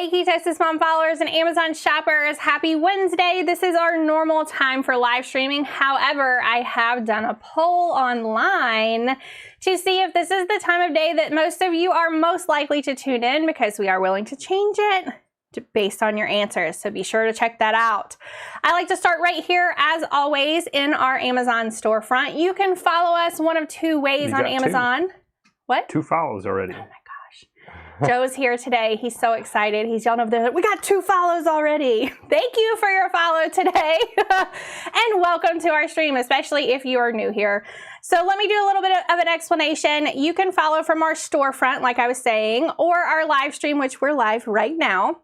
Hey KetosisMom followers and Amazon shoppers, happy Wednesday. This is our normal time for live streaming. However, I have done a poll online to see if this is the time of day that most of you are most likely to tune in, because we are willing to change it based on your answers. So be sure to check that out. I like to start right here, as always, in our Amazon storefront. You can follow us one of two ways on Amazon. What? 2 follows already. Oh my gosh. Joe's here today. He's so excited. He's yelling over there, we got 2 follows already. Thank you for your follow today. And welcome to our stream, especially if you are new here. So let me do a little bit of an explanation. You can follow from our storefront, like I was saying, or our live stream, which we're live right now.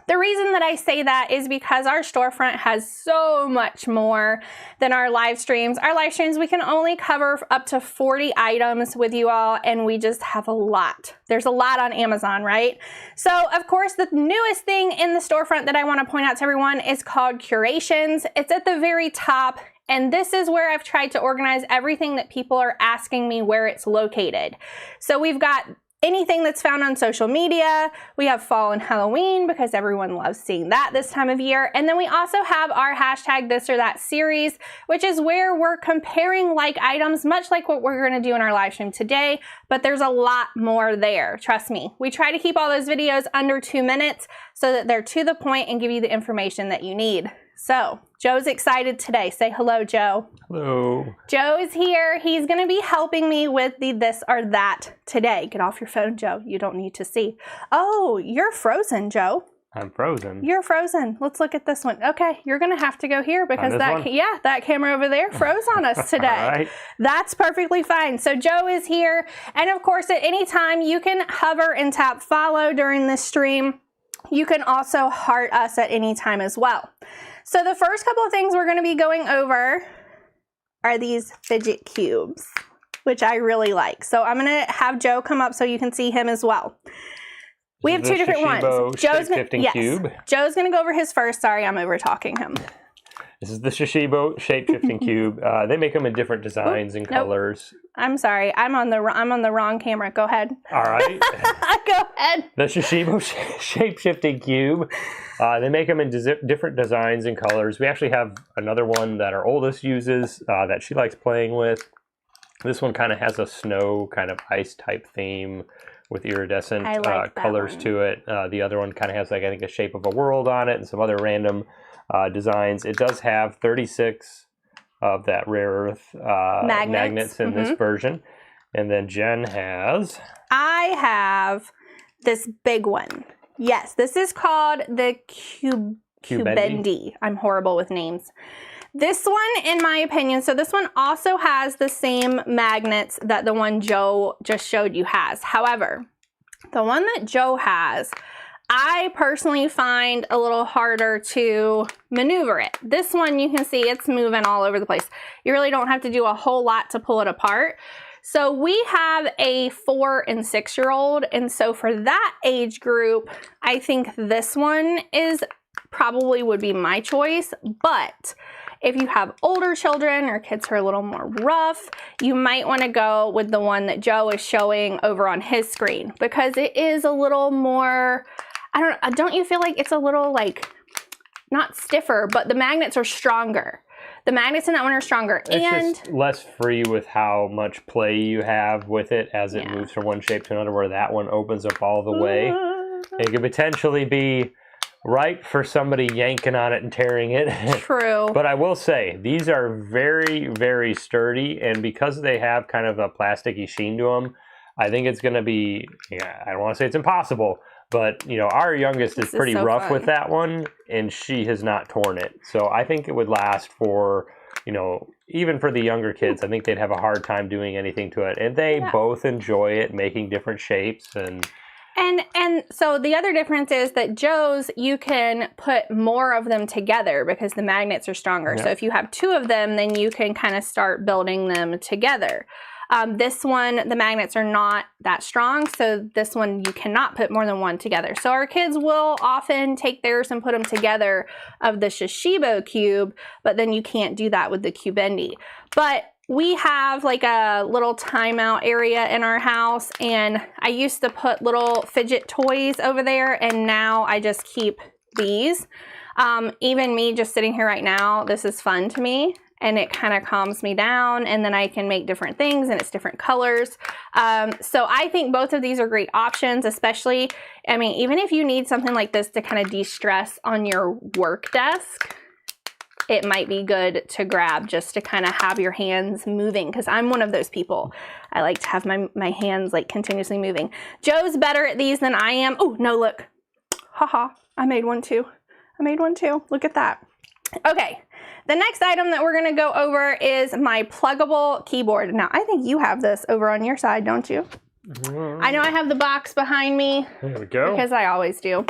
The reason that I say that is because our storefront has so much more than our live streams. Our live streams, we can only cover up to 40 items with you all, and we just have a lot. There's a lot on Amazon, right? So, of course, the newest thing in the storefront that I want to point out to everyone is called Curations. It's at the very top, and this is where I've tried to organize everything that people are asking me where it's located. So we've got anything that's found on social media. We have fall and Halloween because everyone loves seeing that this time of year. And then we also have our hashtag this or that series, which is where we're comparing like items, much like what we're going to do in our live stream today, but there's a lot more there. Trust me. We try to keep all those videos under 2 minutes so that they're to the point and give you the information that you need. So Joe's excited today. Say hello, Joe. Hello. Joe is here. He's going to be helping me with the this or that today. Get off your phone, Joe. You don't need to see. Oh, you're frozen, Joe. I'm frozen. You're frozen. Let's look at this one. Okay, you're going to have to go here because that camera over there froze on us today. All right. That's perfectly fine. So Joe is here. And of course, at any time, you can hover and tap follow during this stream. You can also heart us at any time as well. So the first couple of things we're going to be going over are these fidget cubes, which I really like. So I'm going to have Joe come up so you can see him as well. We have 2 different ones. Joe's going to go over his first. Sorry, I'm over talking him. This is the Shishibo shape-shifting cube. They make them in different designs and colors. I'm sorry. I'm on the wrong camera. Go ahead. All right. Go ahead. The Shishibo shape-shifting cube. They make them in different designs and colors. We actually have another one that our oldest uses that she likes playing with. This one kind of has a snow kind of ice type theme with iridescent colors to it. The other one kind of has, like, I think, a shape of a world on it and some other random designs. It does have 36 of that rare earth magnets in this version. And then Jen has... I have this big one. Yes, this is called the Cubendi. I'm horrible with names. This one, in my opinion, so this one also has the same magnets that the one Joe just showed you has. However, the one that Joe has, I personally find a little harder to maneuver it. This one, you can see it's moving all over the place. You really don't have to do a whole lot to pull it apart. So we have a 4 and 6-year-old, and so for that age group, I think this one is probably would be my choice. But if you have older children or kids who are a little more rough, you might want to go with the one that Joe is showing over on his screen, because it is a little more, don't you feel like it's a little, like, not stiffer, but the magnets are stronger. The magnets in that one are stronger. It's just less free with how much play you have with it as it moves from one shape to another, where that one opens up all the way. It could potentially be ripe for somebody yanking on it and tearing it. True. But I will say, these are very, very sturdy, and because they have kind of a plasticky sheen to them, I think it's going to be, I don't want to say it's impossible, but, you know, our youngest is pretty rough with that one, and she has not torn it. So I think it would last for, you know, even for the younger kids, I think they'd have a hard time doing anything to it. And they both enjoy it, making different shapes. And so the other difference is that Joe's, you can put more of them together because the magnets are stronger. So if you have 2 of them, then you can kind of start building them together. This one, the magnets are not that strong, so this one you cannot put more than 1 together. So our kids will often take theirs and put them together of the Shishibo cube, but then you can't do that with the Cubendi. But we have like a little timeout area in our house, and I used to put little fidget toys over there, and now I just keep these. Even me just sitting here right now, this is fun to me, and it kind of calms me down, and then I can make different things, and it's different colors. So I think both of these are great options, especially, I mean, even if you need something like this to kind of de-stress on your work desk, it might be good to grab just to kind of have your hands moving, because I'm one of those people. I like to have my hands like continuously moving. Joe's better at these than I am. Oh, no, look. Haha, I made one too. Look at that. Okay, the next item that we're gonna go over is my pluggable keyboard. Now, I think you have this over on your side, don't you? I know I have the box behind me. There we go. Because I always do.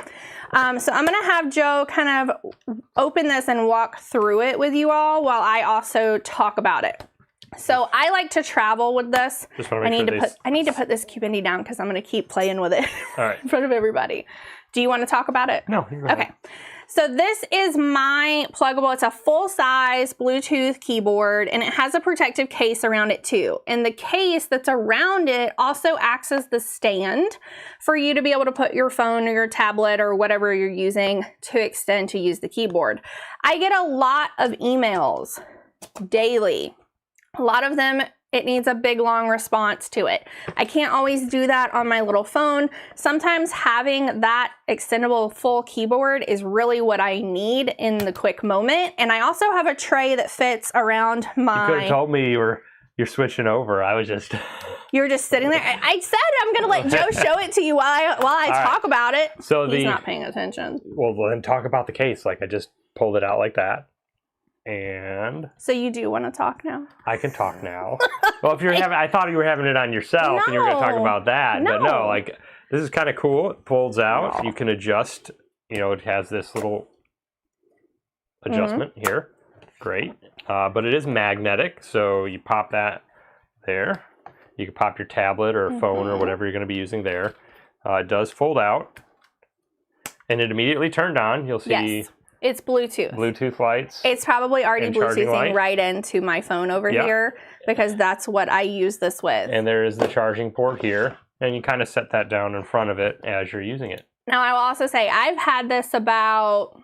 So I'm gonna have Joe kind of open this and walk through it with you all while I also talk about it. So I like to travel with this. I need to put this cube indie down because I'm gonna keep playing with it in front of everybody. Do you want to talk about it? No. Okay. So this is my pluggable. It's a full-size Bluetooth keyboard, and it has a protective case around it too. And the case that's around it also acts as the stand for you to be able to put your phone or your tablet or whatever you're using to extend to use the keyboard. I get a lot of emails daily. A lot of them, it needs a big, long response to it. I can't always do that on my little phone. Sometimes having that extendable full keyboard is really what I need in the quick moment. And I also have a tray that fits around my... You could have told me you're switching over. I was just... You were just sitting there. I said I'm going to let Joe show it to you while I talk about it. So he's not paying attention. Well, then talk about the case. Like, I just pulled it out like that. And so you do want to talk now? I can talk now. Well, if you're having, I thought you were having it on yourself and you were going to talk about that. No. But no, like, this is kind of cool. It folds out. You can adjust. You know, it has this little adjustment here. Great. But it is magnetic, so you pop that there. You can pop your tablet or phone or whatever you're going to be using there. It does fold out, and it immediately turned on. You'll see. Yes. It's Bluetooth. Bluetooth lights. It's probably already Bluetoothing right into my phone over here because that's what I use this with. And there is the charging port here, and you kind of set that down in front of it as you're using it. Now, I will also say I've had this about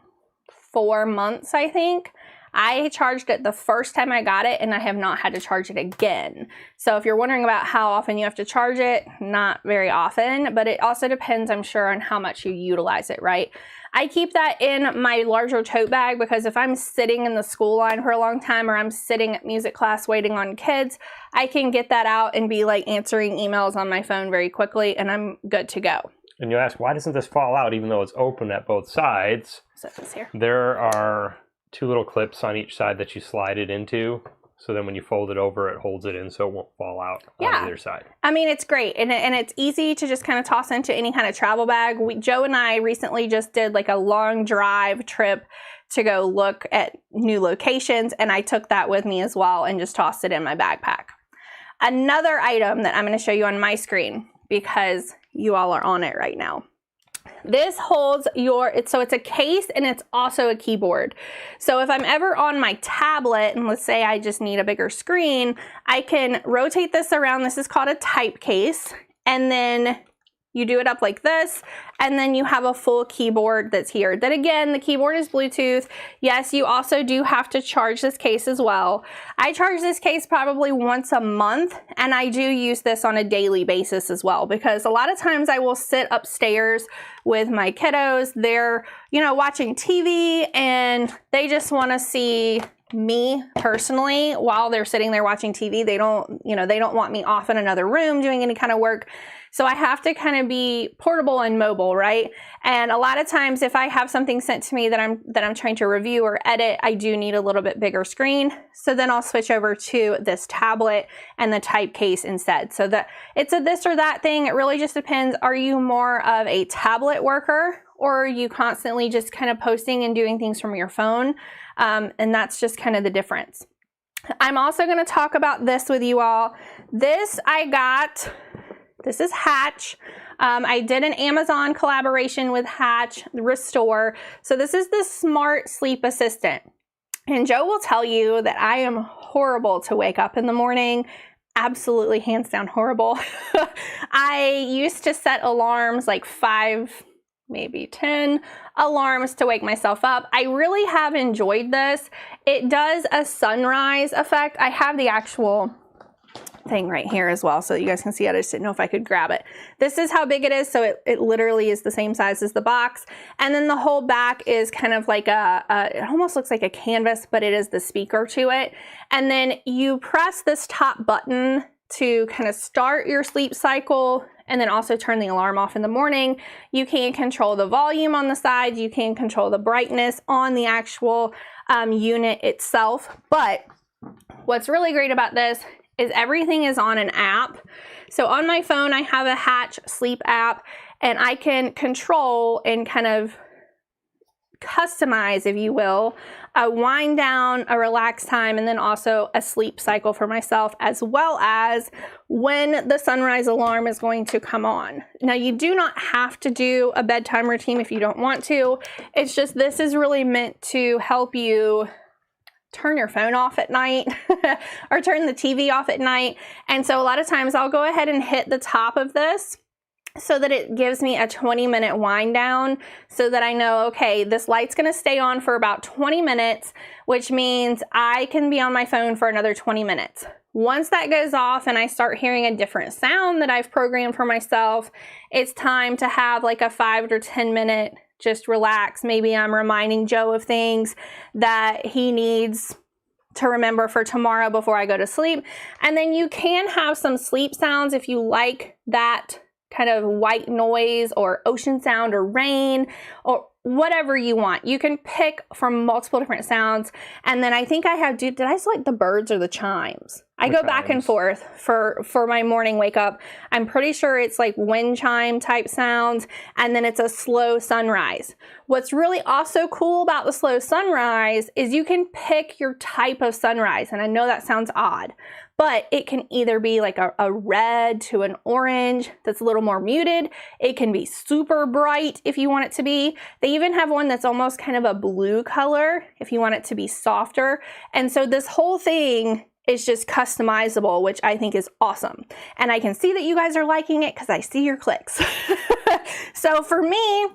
4 months, I think. I charged it the first time I got it, and I have not had to charge it again. So if you're wondering about how often you have to charge it, not very often, but it also depends, I'm sure, on how much you utilize it, right? I keep that in my larger tote bag because if I'm sitting in the school line for a long time or I'm sitting at music class waiting on kids, I can get that out and be like answering emails on my phone very quickly, and I'm good to go. And you ask, why doesn't this fall out even though it's open at both sides? So this here. There are 2 little clips on each side that you slide it into. So then when you fold it over, it holds it in so it won't fall out on either side. I mean, it's great. And it's easy to just kind of toss into any kind of travel bag. Joe and I recently just did like a long drive trip to go look at new locations. And I took that with me as well and just tossed it in my backpack. Another item that I'm going to show you on my screen because you all are on it right now. This holds so it's a case and it's also a keyboard. So if I'm ever on my tablet and let's say I just need a bigger screen, I can rotate this around. This is called a type case. And then you do it up like this, and then you have a full keyboard that's here. Then again, the keyboard is Bluetooth. Yes, you also do have to charge this case as well. I charge this case probably once a month, and I do use this on a daily basis as well, because a lot of times I will sit upstairs with my kiddos. They're, watching TV, and they just want to see me personally while they're sitting there watching TV. They don't want me off in another room doing any kind of work. So I have to kind of be portable and mobile, right? And a lot of times if I have something sent to me that I'm trying to review or edit, I do need a little bit bigger screen. So then I'll switch over to this tablet and the type case instead. So that it's a this or that thing. It really just depends. Are you more of a tablet worker, or are you constantly just kind of posting and doing things from your phone? And that's just kind of the difference. I'm also going to talk about this with you all. This is Hatch. I did an Amazon collaboration with Hatch Restore. So this is the Smart Sleep Assistant. And Joe will tell you that I am horrible to wake up in the morning. Absolutely, hands down, horrible. I used to set alarms, like 5, maybe 10 alarms to wake myself up. I really have enjoyed this. It does a sunrise effect. I have the actual thing right here as well so you guys can see it. I just didn't know if I could grab it. This is how big it is, so it literally is the same size as the box. And then the whole back is kind of like it almost looks like a canvas, but it is the speaker to it. And then you press this top button to kind of start your sleep cycle and then also turn the alarm off in the morning. You can control the volume on the sides. You can control the brightness on the actual unit itself. But what's really great about this is everything is on an app. So on my phone, I have a Hatch sleep app, and I can control and kind of customize, if you will, a wind down, a relax time, and then also a sleep cycle for myself, as well as when the sunrise alarm is going to come on. Now, you do not have to do a bedtime routine if you don't want to. It's just this is really meant to help you turn your phone off at night or turn the TV off at night. And so a lot of times I'll go ahead and hit the top of this so that it gives me a 20-minute wind down so that I know, okay, this light's gonna stay on for about 20 minutes, which means I can be on my phone for another 20 minutes. Once that goes off and I start hearing a different sound that I've programmed for myself, it's time to have like a 5 to 10 minute just relax. Maybe I'm reminding Joe of things that he needs to remember for tomorrow before I go to sleep. And then you can have some sleep sounds if you like that kind of white noise or ocean sound or rain or whatever you want. You can pick from multiple different sounds. And then I think I have, did I select the birds or the chimes? I go back and forth for my morning wake up. I'm pretty sure it's like wind chime type sounds, and then it's a slow sunrise. What's really also cool about the slow sunrise is you can pick your type of sunrise. And I know that sounds odd, but it can either be like a red to an orange that's a little more muted. It can be super bright if you want it to be. They even have one that's almost kind of a blue color if you want it to be softer. And so this whole thing is just customizable, which I think is awesome. And I can see that you guys are liking it because I see your clicks. So for me,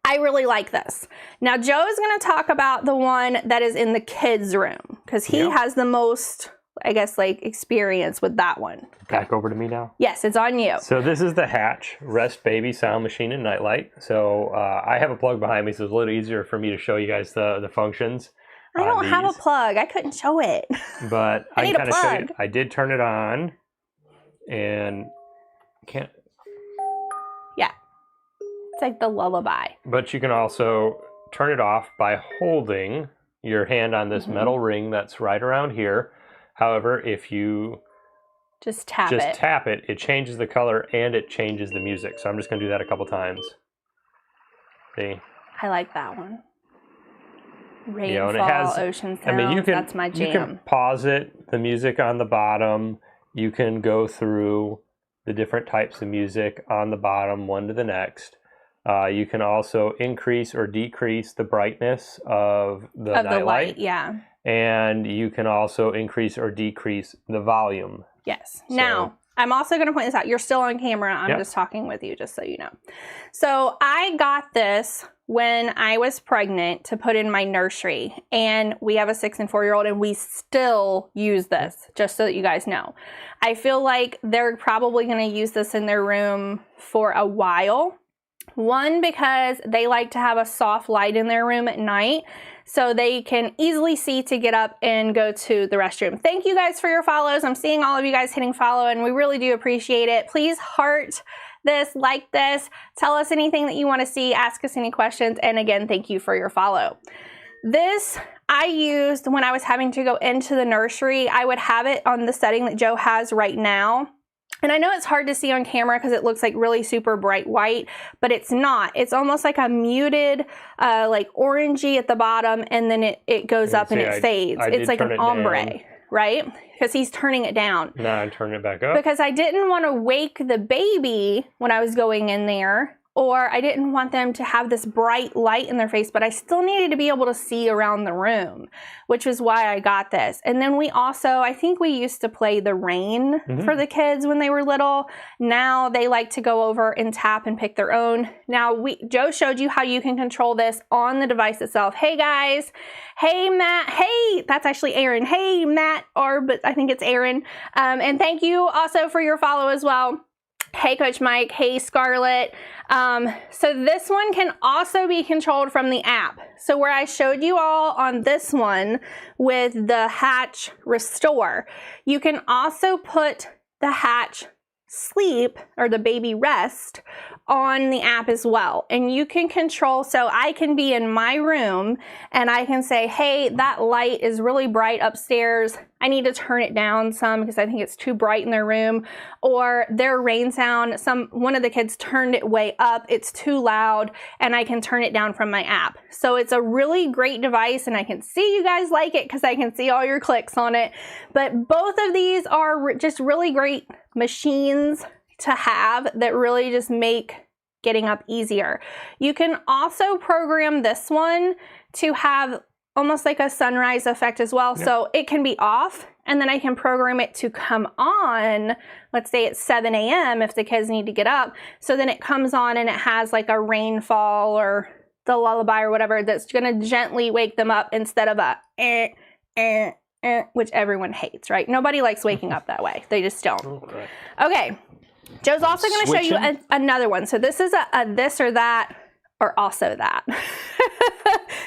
I really like this. Now Joe is going to talk about the one that is in the kids' room because he has the most, I guess, like experience with that one. Back over to me now. Yes, it's on you. So this is the Hatch Rest Baby Sound Machine and Nightlight. So I have a plug behind me, so it's a little easier for me to show you guys the functions. I don't have a plug. I couldn't show it. But I need a kind of show plug. you. I did turn it on, and can't. Yeah, it's like the lullaby. But you can also turn it off by holding your hand on this metal ring that's right around here. However, if you just tap it, it changes the color and it changes the music. So I'm just going to do that a couple times. See? I like that one. Rainfall, and it has, ocean sounds, that's my jam. You can pause it, the music on the bottom. You can go through the different types of music on the bottom, one to the next. You can also increase or decrease the brightness of the nightlight. Yeah. And you can also increase or decrease the volume. Yes. So, now, I'm also going to point this out. You're still on camera. I'm just talking with you, just so you know. So I got this when I was pregnant to put in my nursery. And we have a 6 and 4-year-old, and we still use this, just so that you guys know. I feel like they're probably going to use this in their room for a while. One, because they like to have a soft light in their room at night, so they can easily see to get up and go to the restroom. Thank you guys for your follows. I'm seeing all of you guys hitting follow, and we really do appreciate it. Please heart this, like this, tell us anything that you want to see, ask us any questions, and again, thank you for your follow. This I used when I was having to go into the nursery. I would have it on the setting that Joe has right now. And I know it's hard to see on camera because it looks like really super bright white, but it's not. It's almost like a muted, like orangey at the bottom, and then it goes up and it fades. It's like an ombre, right? Because he's turning it down. Now I'm turning it back up. Because I didn't want to wake the baby when I was going in there, or I didn't want them to have this bright light in their face, but I still needed to be able to see around the room, which is why I got this. And then we also, I think we used to play the rain for the kids when they were little. Now they like to go over and tap and pick their own. Now Joe showed you how you can control this on the device itself. Hey guys, hey Matt, hey, that's actually Aaron. Hey Matt, but I think it's Aaron. And thank you also for your follow as well. Hey Coach Mike, hey Scarlett. So this one can also be controlled from the app. So where I showed you all on this one with the Hatch Restore, you can also put the Hatch Sleep or the Baby Rest on the app as well. And you can control, so I can be in my room and I can say, hey, that light is really bright upstairs. I need to turn it down some because I think it's too bright in their room. Or their rain sound, one of the kids turned it way up, it's too loud, and I can turn it down from my app. So it's a really great device, and I can see you guys like it because I can see all your clicks on it. But both of these are just really great machines to have that really just make getting up easier. You can also program this one to have almost like a sunrise effect as well. Yep. So it can be off, and then I can program it to come on. Let's say it's 7 a.m. if the kids need to get up. So then it comes on and it has like a rainfall or the lullaby or whatever that's going to gently wake them up instead of a which everyone hates, right? Nobody likes waking up that way. They just don't. Okay. Joe's also going to show you another one. So this is a this or that or also that.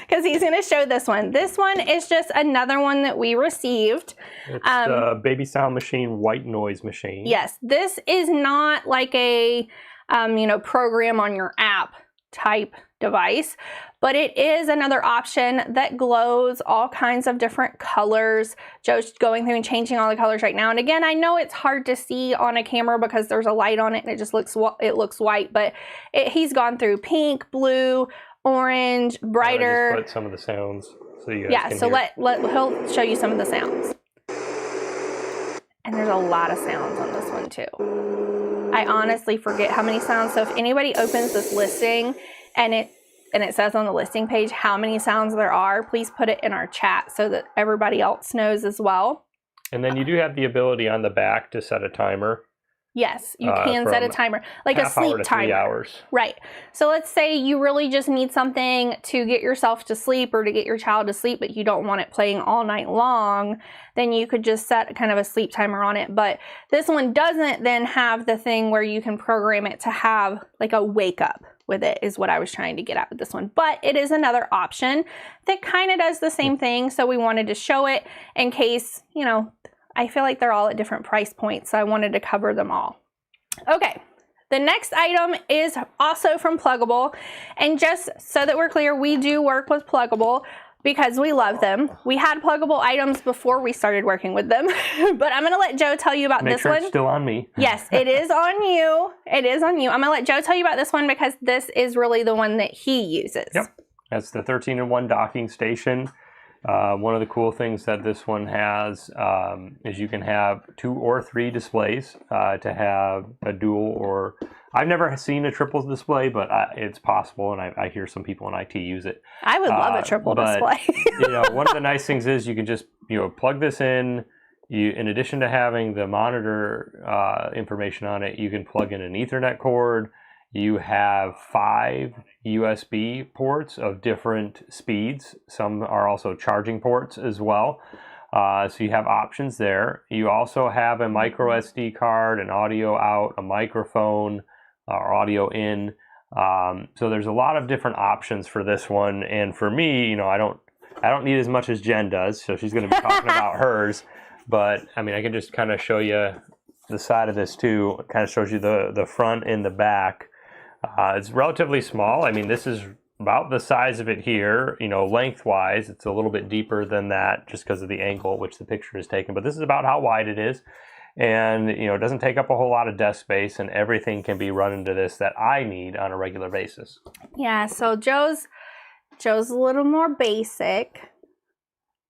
Because he's going to show this one. This one is just another one that we received. It's the Baby Sound Machine white noise machine. Yes. This is not like a program on your app type device, but it is another option that glows all kinds of different colors. Joe's going through and changing all the colors right now. And again, I know it's hard to see on a camera because there's a light on it and it looks white, but he's gone through pink, blue, orange, brighter. Just put some of the sounds so you guys can so hear. He'll show you some of the sounds. And there's a lot of sounds on this one too. I honestly forget how many sounds. So if anybody opens this listing and it says on the listing page how many sounds there are, please put it in our chat so that everybody else knows as well. And then you do have the ability on the back to set a timer. Yes, you can set a timer, like a sleep timer. 3 hours. Right. So let's say you really just need something to get yourself to sleep or to get your child to sleep, but you don't want it playing all night long, then you could just set kind of a sleep timer on it. But this one doesn't then have the thing where you can program it to have like a wake up with it, is what I was trying to get at with this one. But it is another option that kind of does the same thing. So we wanted to show it in case, I feel like they're all at different price points, so I wanted to cover them all. Okay, the next item is also from Pluggable, and just so that we're clear, we do work with Pluggable because we love them. We had Pluggable items before we started working with them, but I'm going to let Joe tell you about this one. It's still on me. Yes, it is on you. It is on you. I'm going to let Joe tell you about this one because this is really the one that he uses. Yep, that's the 13-in-1 docking station. One of the cool things that this one has is you can have 2 or 3 displays to have a dual, or I've never seen a triple display, but it's possible, and I hear some people in IT use it. I would love a triple display. One of the nice things is you can just plug this in. In addition to having the monitor information on it, you can plug in an Ethernet cord. You have 5 USB ports of different speeds. Some are also charging ports as well. So you have options there. You also have a micro SD card, an audio out, a microphone, or audio in. So there's a lot of different options for this one. And for me, I don't need as much as Jen does. So she's going to be talking about hers. But I mean, I can just kind of show you the side of this too. It kind of shows you the front and the back. It's relatively small. I mean, this is about the size of it here, lengthwise. It's a little bit deeper than that just because of the angle at which the picture is taken. But this is about how wide it is. And, it doesn't take up a whole lot of desk space, and everything can be run into this that I need on a regular basis. Yeah, so Joe's a little more basic,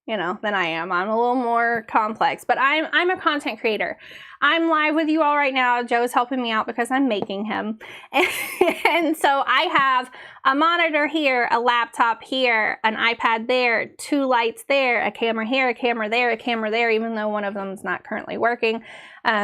than I am. I'm a little more complex, but I'm a content creator. I'm live with you all right now. Joe's helping me out because I'm making him. And so I have a monitor here, a laptop here, an iPad there, 2 lights there, a camera here, a camera there, a camera there, even though one of them is not currently working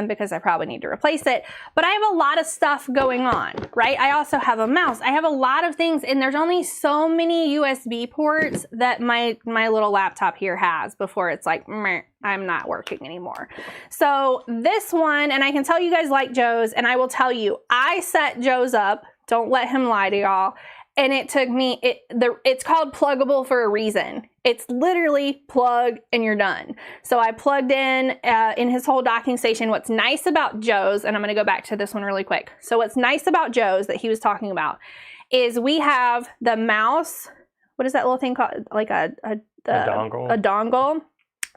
because I probably need to replace it. But I have a lot of stuff going on, right? I also have a mouse. I have a lot of things, and there's only so many USB ports that my little laptop here has before it's like, meh, I'm not working anymore. So this one, and I can tell you guys like Joe's, and I will tell you, I set Joe's up. Don't let him lie to y'all. And it took me, it's called pluggable for a reason. It's literally plug and you're done. So I plugged in his whole docking station. What's nice about Joe's, and I'm going to go back to this one really quick. So what's nice about Joe's that he was talking about is we have the mouse. What is that little thing called? Like a dongle. A dongle.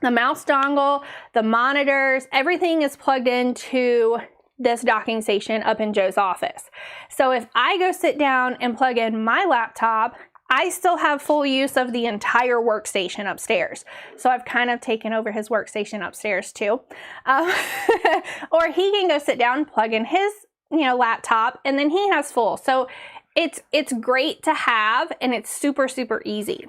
The mouse dongle, the monitors, everything is plugged into this docking station up in Joe's office. So if I go sit down and plug in my laptop, I still have full use of the entire workstation upstairs. So I've kind of taken over his workstation upstairs too. Or he can go sit down, plug in his laptop, and then he has full. So it's great to have, and it's super, super easy.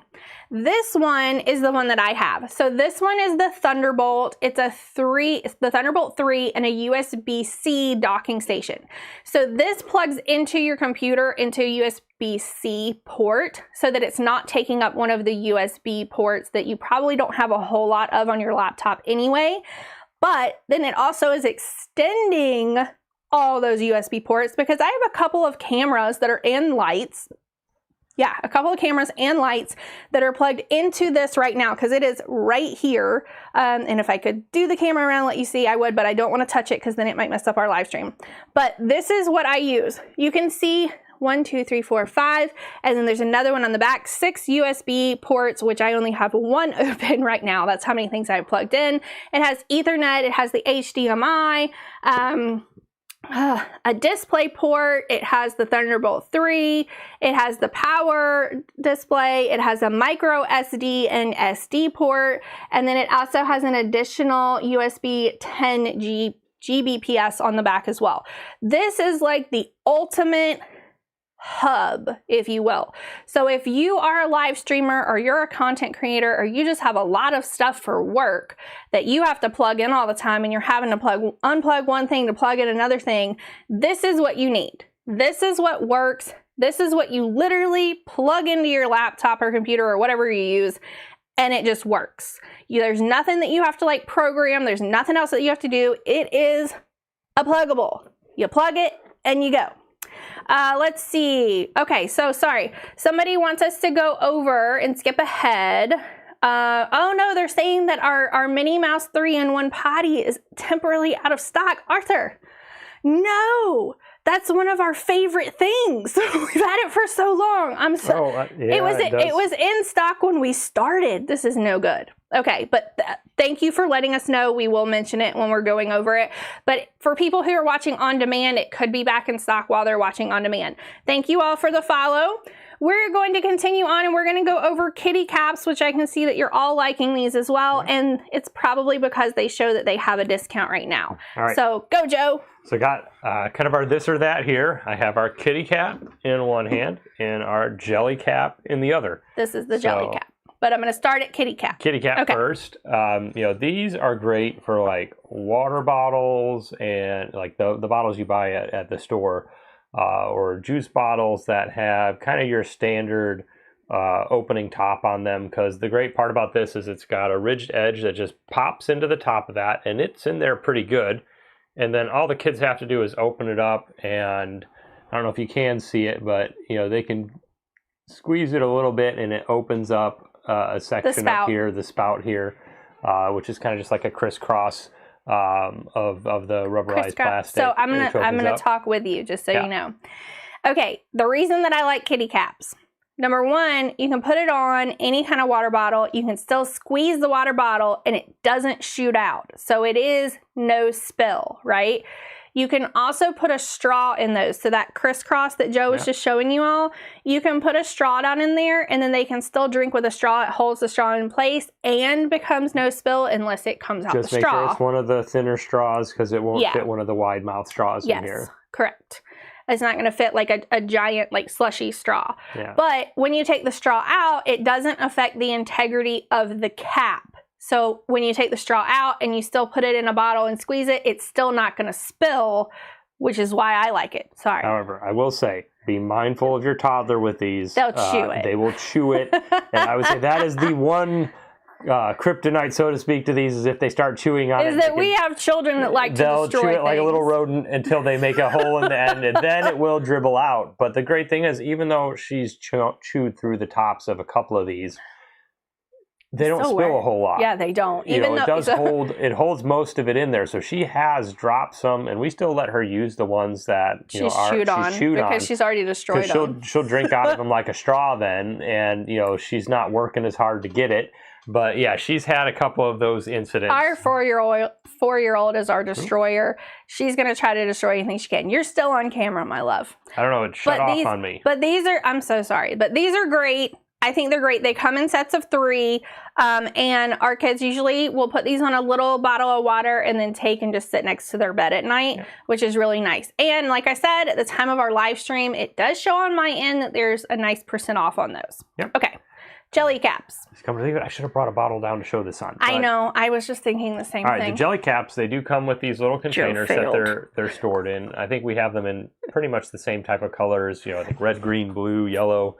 This one is the one that I have. So this one is the Thunderbolt. It's the Thunderbolt 3 and a USB-C docking station. So this plugs into your computer into a USB-C port so that it's not taking up one of the USB ports that you probably don't have a whole lot of on your laptop anyway. But then it also is extending all those USB ports because I have a couple of cameras that are in lights. Yeah, a couple of cameras and lights that are plugged into this right now because it is right here. And if I could do the camera around and let you see, I would, but I don't want to touch it because then it might mess up our live stream. But this is what I use. You can see 1, 2, 3, 4, 5, and then there's another one on the back, 6 USB ports, which I only have 1 open right now. That's how many things I've plugged in. It has Ethernet, it has the HDMI, a display port, it has the Thunderbolt 3, it has the power display, it has a micro SD and SD port, and then it also has an additional USB 10 Gbps on the back as well. This is like the ultimate hub, if you will. So if you are a live streamer or you're a content creator or you just have a lot of stuff for work that you have to plug in all the time and you're having to unplug one thing to plug in another thing, this is what you need. This is what works. This is what you literally plug into your laptop or computer or whatever you use, and it just works. There's nothing that you have to like program. There's nothing else that you have to do. It is a pluggable. You plug it and you go. Let's see. Okay, so sorry. Somebody wants us to go over and skip ahead. Oh no, they're saying that our Minnie Mouse 3-in-1 potty is temporarily out of stock. Arthur, no, that's one of our favorite things. We've had it for so long. I'm so. Yeah, it was in stock when we started. This is no good. Okay, but thank you for letting us know. We will mention it when we're going over it. But for people who are watching on demand, it could be back in stock while they're watching on demand. Thank you all for the follow. We're going to continue on and we're going to go over kitty caps, which I can see that you're all liking these as well. And it's probably because they show that they have a discount right now. All right. So go, Joe. So I got kind of our this or that here. I have our kitty cap in one hand and our jelly cap in the other. This is the jelly cap. But I'm going to start at kitty cap. Kitty cap first. These are great for like water bottles and like the bottles you buy at the store or juice bottles that have kind of your standard opening top on them. Because the great part about this is it's got a ridged edge that just pops into the top of that, and it's in there pretty good. And then all the kids have to do is open it up, and I don't know if you can see it, but they can squeeze it a little bit, and it opens up a section up here, the spout here, which is kind of just like a crisscross of the rubberized plastic. So I'm gonna talk with you just so you know. Okay, the reason that I like kitty caps. Number one, you can put it on any kind of water bottle. You can still squeeze the water bottle and it doesn't shoot out. So it is no spill, right? You can also put a straw in those. So that crisscross that Joe was just showing you all, you can put a straw down in there and then they can still drink with a straw. It holds the straw in place and becomes no spill unless it comes out the straw. Just make sure it's one of the thinner straws because it won't fit one of the wide mouth straws in here. Yes, correct. It's not going to fit like a giant like slushy straw. Yeah. But when you take the straw out, it doesn't affect the integrity of the cap. So when you take the straw out and you still put it in a bottle and squeeze it, it's still not going to spill, which is why I like it. Sorry. However, I will say, be mindful of your toddler with these. They'll chew it. They will chew it. And I would say that is the one kryptonite, so to speak, to these is if they start chewing on it. Is that we have children that like to destroy they'll chew it like a little things. rodent until they make a hole in the end, and then it will dribble out. But the great thing is, even though she's chewed through the tops of a couple of these, they don't spill a whole lot. Yeah, they don't. Even though it holds most of it in there. So she has dropped some, and we still let her use the ones that she's chewed on because she's already destroyed them. She'll drink out of them like a straw then, and she's not working as hard to get it. But yeah, she's had a couple of those incidents. Our 4-year-old is our destroyer. She's going to try to destroy anything she can. You're still on camera, my love. I don't know. It shut off on me. But these are, I'm so sorry, but these are great. I think they're great. They come in sets of 3, and our kids usually will put these on a little bottle of water and then take and just sit next to their bed at night, which is really nice. And like I said, at the time of our live stream, it does show on my end that there's a nice % off on those. Yep. Okay. Jelly caps. Come to think of it, I should have brought a bottle down to show this on. I know. I was just thinking the same thing. All right, the jelly caps, they do come with these little containers that they're stored in. I think we have them in pretty much the same type of colors, I think red, green, blue, yellow.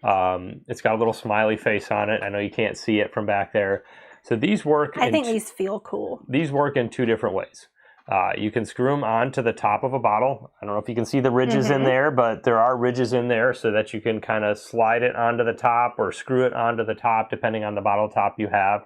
It's got a little smiley face on it. I know you can't see it from back there. So these work. I think these feel cool. These work in 2 different ways. You can screw them onto the top of a bottle. I don't know if you can see the ridges in there, but there are ridges in there so that you can kind of slide it onto the top or screw it onto the top depending on the bottle top you have.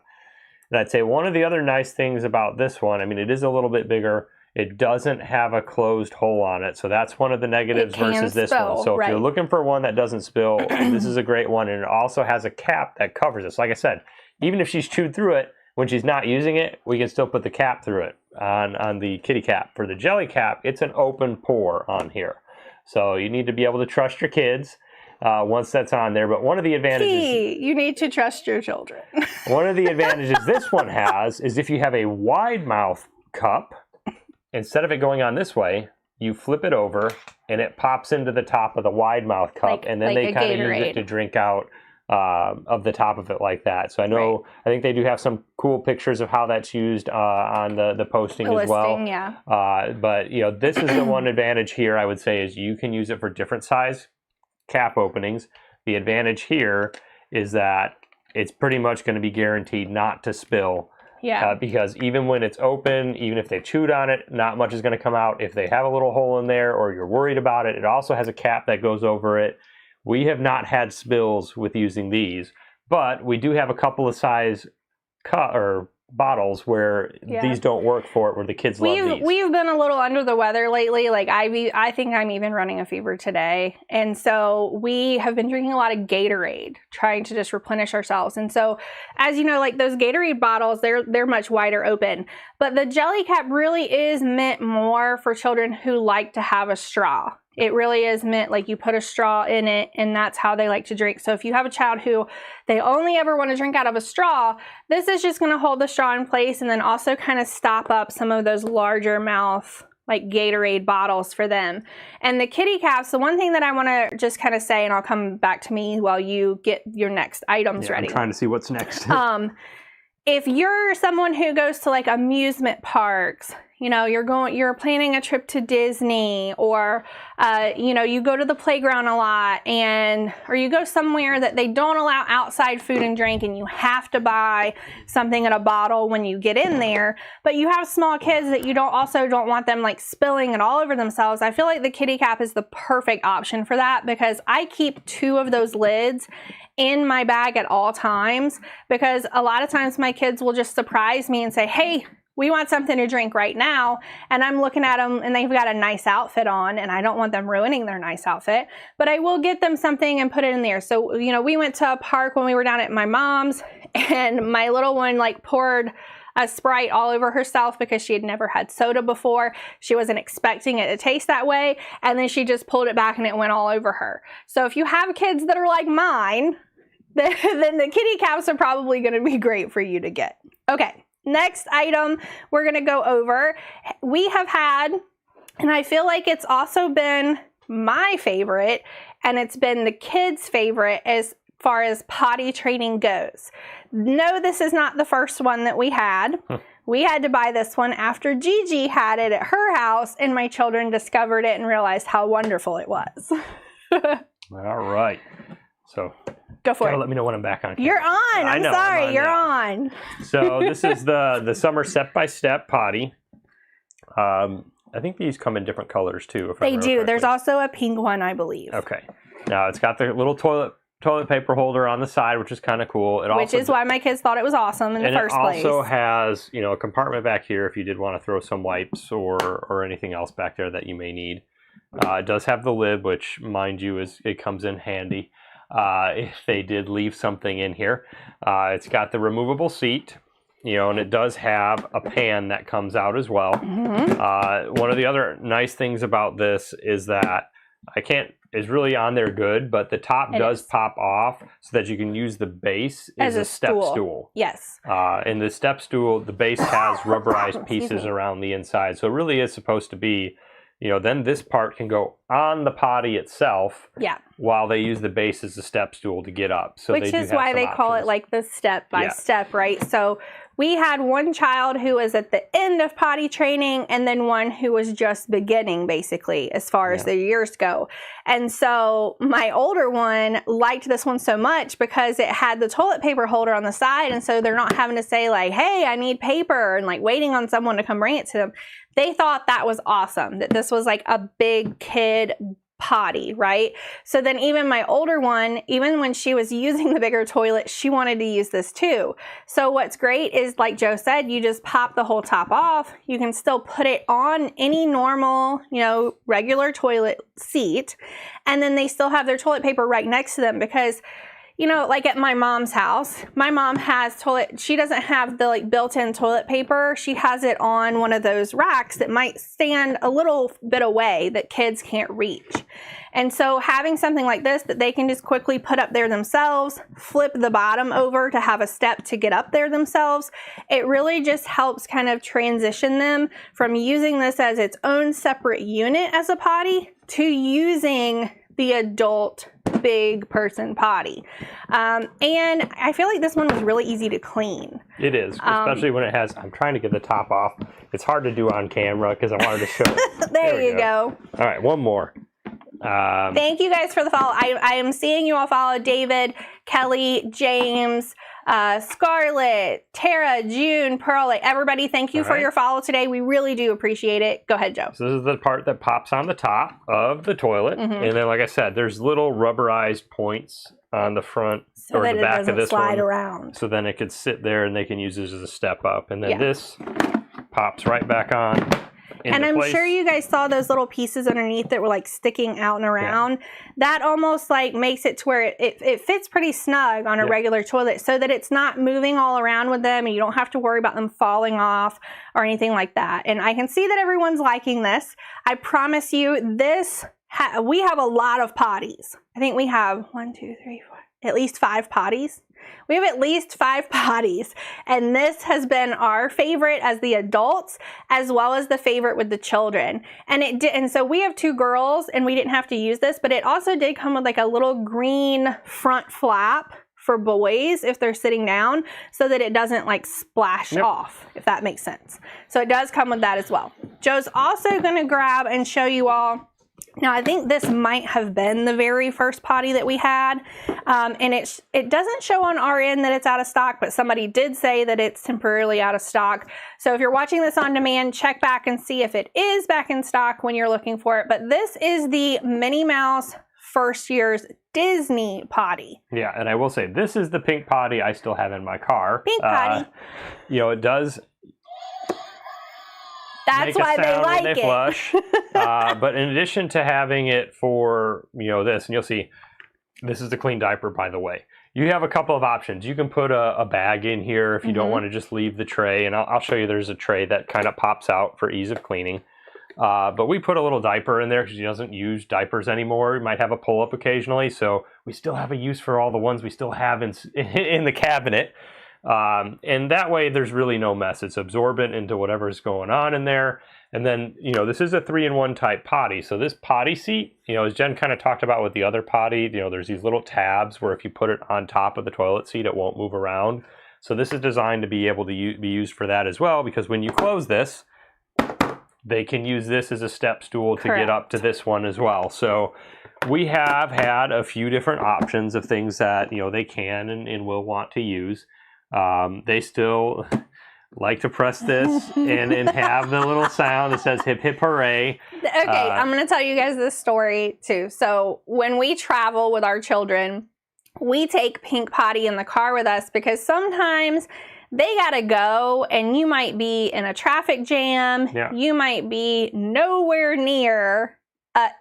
And I'd say one of the other nice things about this one, I mean, it is a little bit bigger. It doesn't have a closed hole on it. So that's one of the negatives versus this one. So if you're looking for one that doesn't spill, this is a great one. And it also has a cap that covers it. So like I said, even if she's chewed through it, when she's not using it, we can still put the cap through it on the kitty cap. For the jelly cap, it's an open pour on here. So you need to be able to trust your kids once that's on there. But one of the advantages... You need to trust your children. One of the advantages this one has is if you have a wide mouth cup, instead of it going on this way, you flip it over and it pops into the top of the wide mouth cup, and then they kind of use it to drink out of the top of it like that. So I think they do have some cool pictures of how that's used on the posting as well. Yeah. But this is the one advantage here I would say is you can use it for different size cap openings. The advantage here is that it's pretty much going to be guaranteed not to spill. Yeah. Because even when it's open, even if they chewed on it, not much is going to come out. If they have a little hole in there or you're worried about it, it also has a cap that goes over it. We have not had spills with using these, but we do have a couple of size bottles where these don't work for it, where the kids love these. We've been a little under the weather lately. Like I think I'm even running a fever today. And so we have been drinking a lot of Gatorade, trying to just replenish ourselves. And so as you know, like those Gatorade bottles, they're much wider open. But the jelly cap really is meant more for children who like to have a straw. It really is meant like you put a straw in it and that's how they like to drink. So if you have a child who they only ever want to drink out of a straw, this is just going to hold the straw in place and then also kind of stop up some of those larger mouth like Gatorade bottles for them. And the kitty caps, the one thing that I want to just kind of say, and I'll come back to me while you get your next items ready. I'm trying to see what's next. If you're someone who goes to like amusement parks, you're planning a trip to Disney, or you go to the playground a lot, or you go somewhere that they don't allow outside food and drink and you have to buy something in a bottle when you get in there, but you have small kids that you don't want them like spilling it all over themselves. I feel like the kitty cap is the perfect option for that, because I keep 2 of those lids in my bag at all times, because a lot of times my kids will just surprise me and say, hey, we want something to drink right now. And I'm looking at them and they've got a nice outfit on and I don't want them ruining their nice outfit, but I will get them something and put it in there. So, we went to a park when we were down at my mom's and my little one like poured a Sprite all over herself because she had never had soda before. She wasn't expecting it to taste that way. And then she just pulled it back and it went all over her. So if you have kids that are like mine, then the kitty caps are probably going to be great for you to get. Okay, next item we're going to go over. We have had, and I feel like it's also been my favorite, and it's been the kids' favorite as far as potty training goes. No, this is not the first one that we had. We had to buy this one after Gigi had it at her house, and my children discovered it and realized how wonderful it was. All right. So go for it. Let me know when I'm back on camera. You're on. I'm sorry. You're now. on. So this is the summer step-by-step potty. I think these come in different colors too. If they do. There's also a pink one, I believe. Okay. Now it's got the little toilet paper holder on the side, which is kind of cool. Which is why my kids thought it was awesome in the first place. And it also has, a compartment back here if you did want to throw some wipes or anything else back there that you may need. It does have the lid, which, mind you, it comes in handy if they did leave something in here. It's got the removable seat. And it does have a pan that comes out as well. Mm-hmm. One of the other nice things about this is that it's really on there good, but the top does pop off so that you can use the base as a step stool. Yes. And the step stool, the base has rubberized pieces around the inside. So it really is supposed to be, then this part can go on the potty itself. Yeah. While they use the base as a step stool to get up. So which is why they call it like the step by step, right? So we had one child who was at the end of potty training and then one who was just beginning, basically, as far as the years go. And so my older one liked this one so much because it had the toilet paper holder on the side. And so they're not having to say like, hey, I need paper and like waiting on someone to come bring it to them. They thought that was awesome, that this was like a big kid potty, right? So then even my older one, even when she was using the bigger toilet, she wanted to use this too. So what's great is, like Joe said, you just pop the whole top off. You can still put it on any normal, regular toilet seat. And then they still have their toilet paper right next to them because like at my mom's house, my mom has she doesn't have the like built-in toilet paper. She has it on one of those racks that might stand a little bit away that kids can't reach. And so having something like this that they can just quickly put up there themselves, flip the bottom over to have a step to get up there themselves, it really just helps kind of transition them from using this as its own separate unit as a potty to using the adult big person potty. And I feel like this one was really easy to clean. It is, especially when it has, I'm trying to get the top off. It's hard to do on camera because I wanted to show it. there you go. All right, one more. Thank you guys for the follow. I am seeing you all follow David, Kelly, James, Scarlett, Tara, June, Pearl, everybody, thank you for your follow today. We really do appreciate it. Go ahead, Joe. So this is the part that pops on the top of the toilet. Mm-hmm. And then, like I said, there's little rubberized points on the front or the back of this slide one. Around. So then it could sit there and they can use this as a step up. And then this pops right back on. And I'm sure you guys saw those little pieces underneath that were like sticking out and around. Yeah. That almost like makes it to where it fits pretty snug on a regular toilet so that it's not moving all around with them and you don't have to worry about them falling off or anything like that. And I can see that everyone's liking this. I promise you we have a lot of potties. I think we have 1, 2, 3, 4, at least 5 potties. We have at least 5 potties, and this has been our favorite as the adults, as well as the favorite with the children. And so we have 2 girls, and we didn't have to use this, but it also did come with like a little green front flap for boys if they're sitting down, so that it doesn't like splash off, if that makes sense. So it does come with that as well. Joe's also going to grab and show you all. Now, I think this might have been the very first potty that we had, and it doesn't show on our end that it's out of stock, but somebody did say that it's temporarily out of stock. So if you're watching this on demand, check back and see if it is back in stock when you're looking for it. But this is the Minnie Mouse first year's Disney potty. Yeah, and I will say, this is the pink potty I still have in my car. Pink potty. It does... That's why they like when they flush. But in addition to having it for, this, and you'll see, this is the clean diaper, by the way. you have a couple of options. You can put a bag in here if you don't want to just leave the tray. And I'll show you there's a tray that kind of pops out for ease of cleaning. But we put a little diaper in there because he doesn't use diapers anymore. He might have a pull-up occasionally. So we still have a use for all the ones we still have in the cabinet. And that way there's really no mess. It's absorbent into whatever's going on in there. And then, this is a 3-in-1 type potty. So this potty seat, as Jen kind of talked about with the other potty, there's these little tabs where if you put it on top of the toilet seat, it won't move around. So this is designed to be able to be used for that as well, because when you close this, they can use this as a step stool to get up to this one as well. So we have had a few different options of things that, they can and will want to use. They still like to press this and have the little sound that says hip hip hooray. Okay, I'm going to tell you guys this story too. So when we travel with our children, we take Pink Potty in the car with us because sometimes they got to go and you might be in a traffic jam. Yeah. You might be nowhere near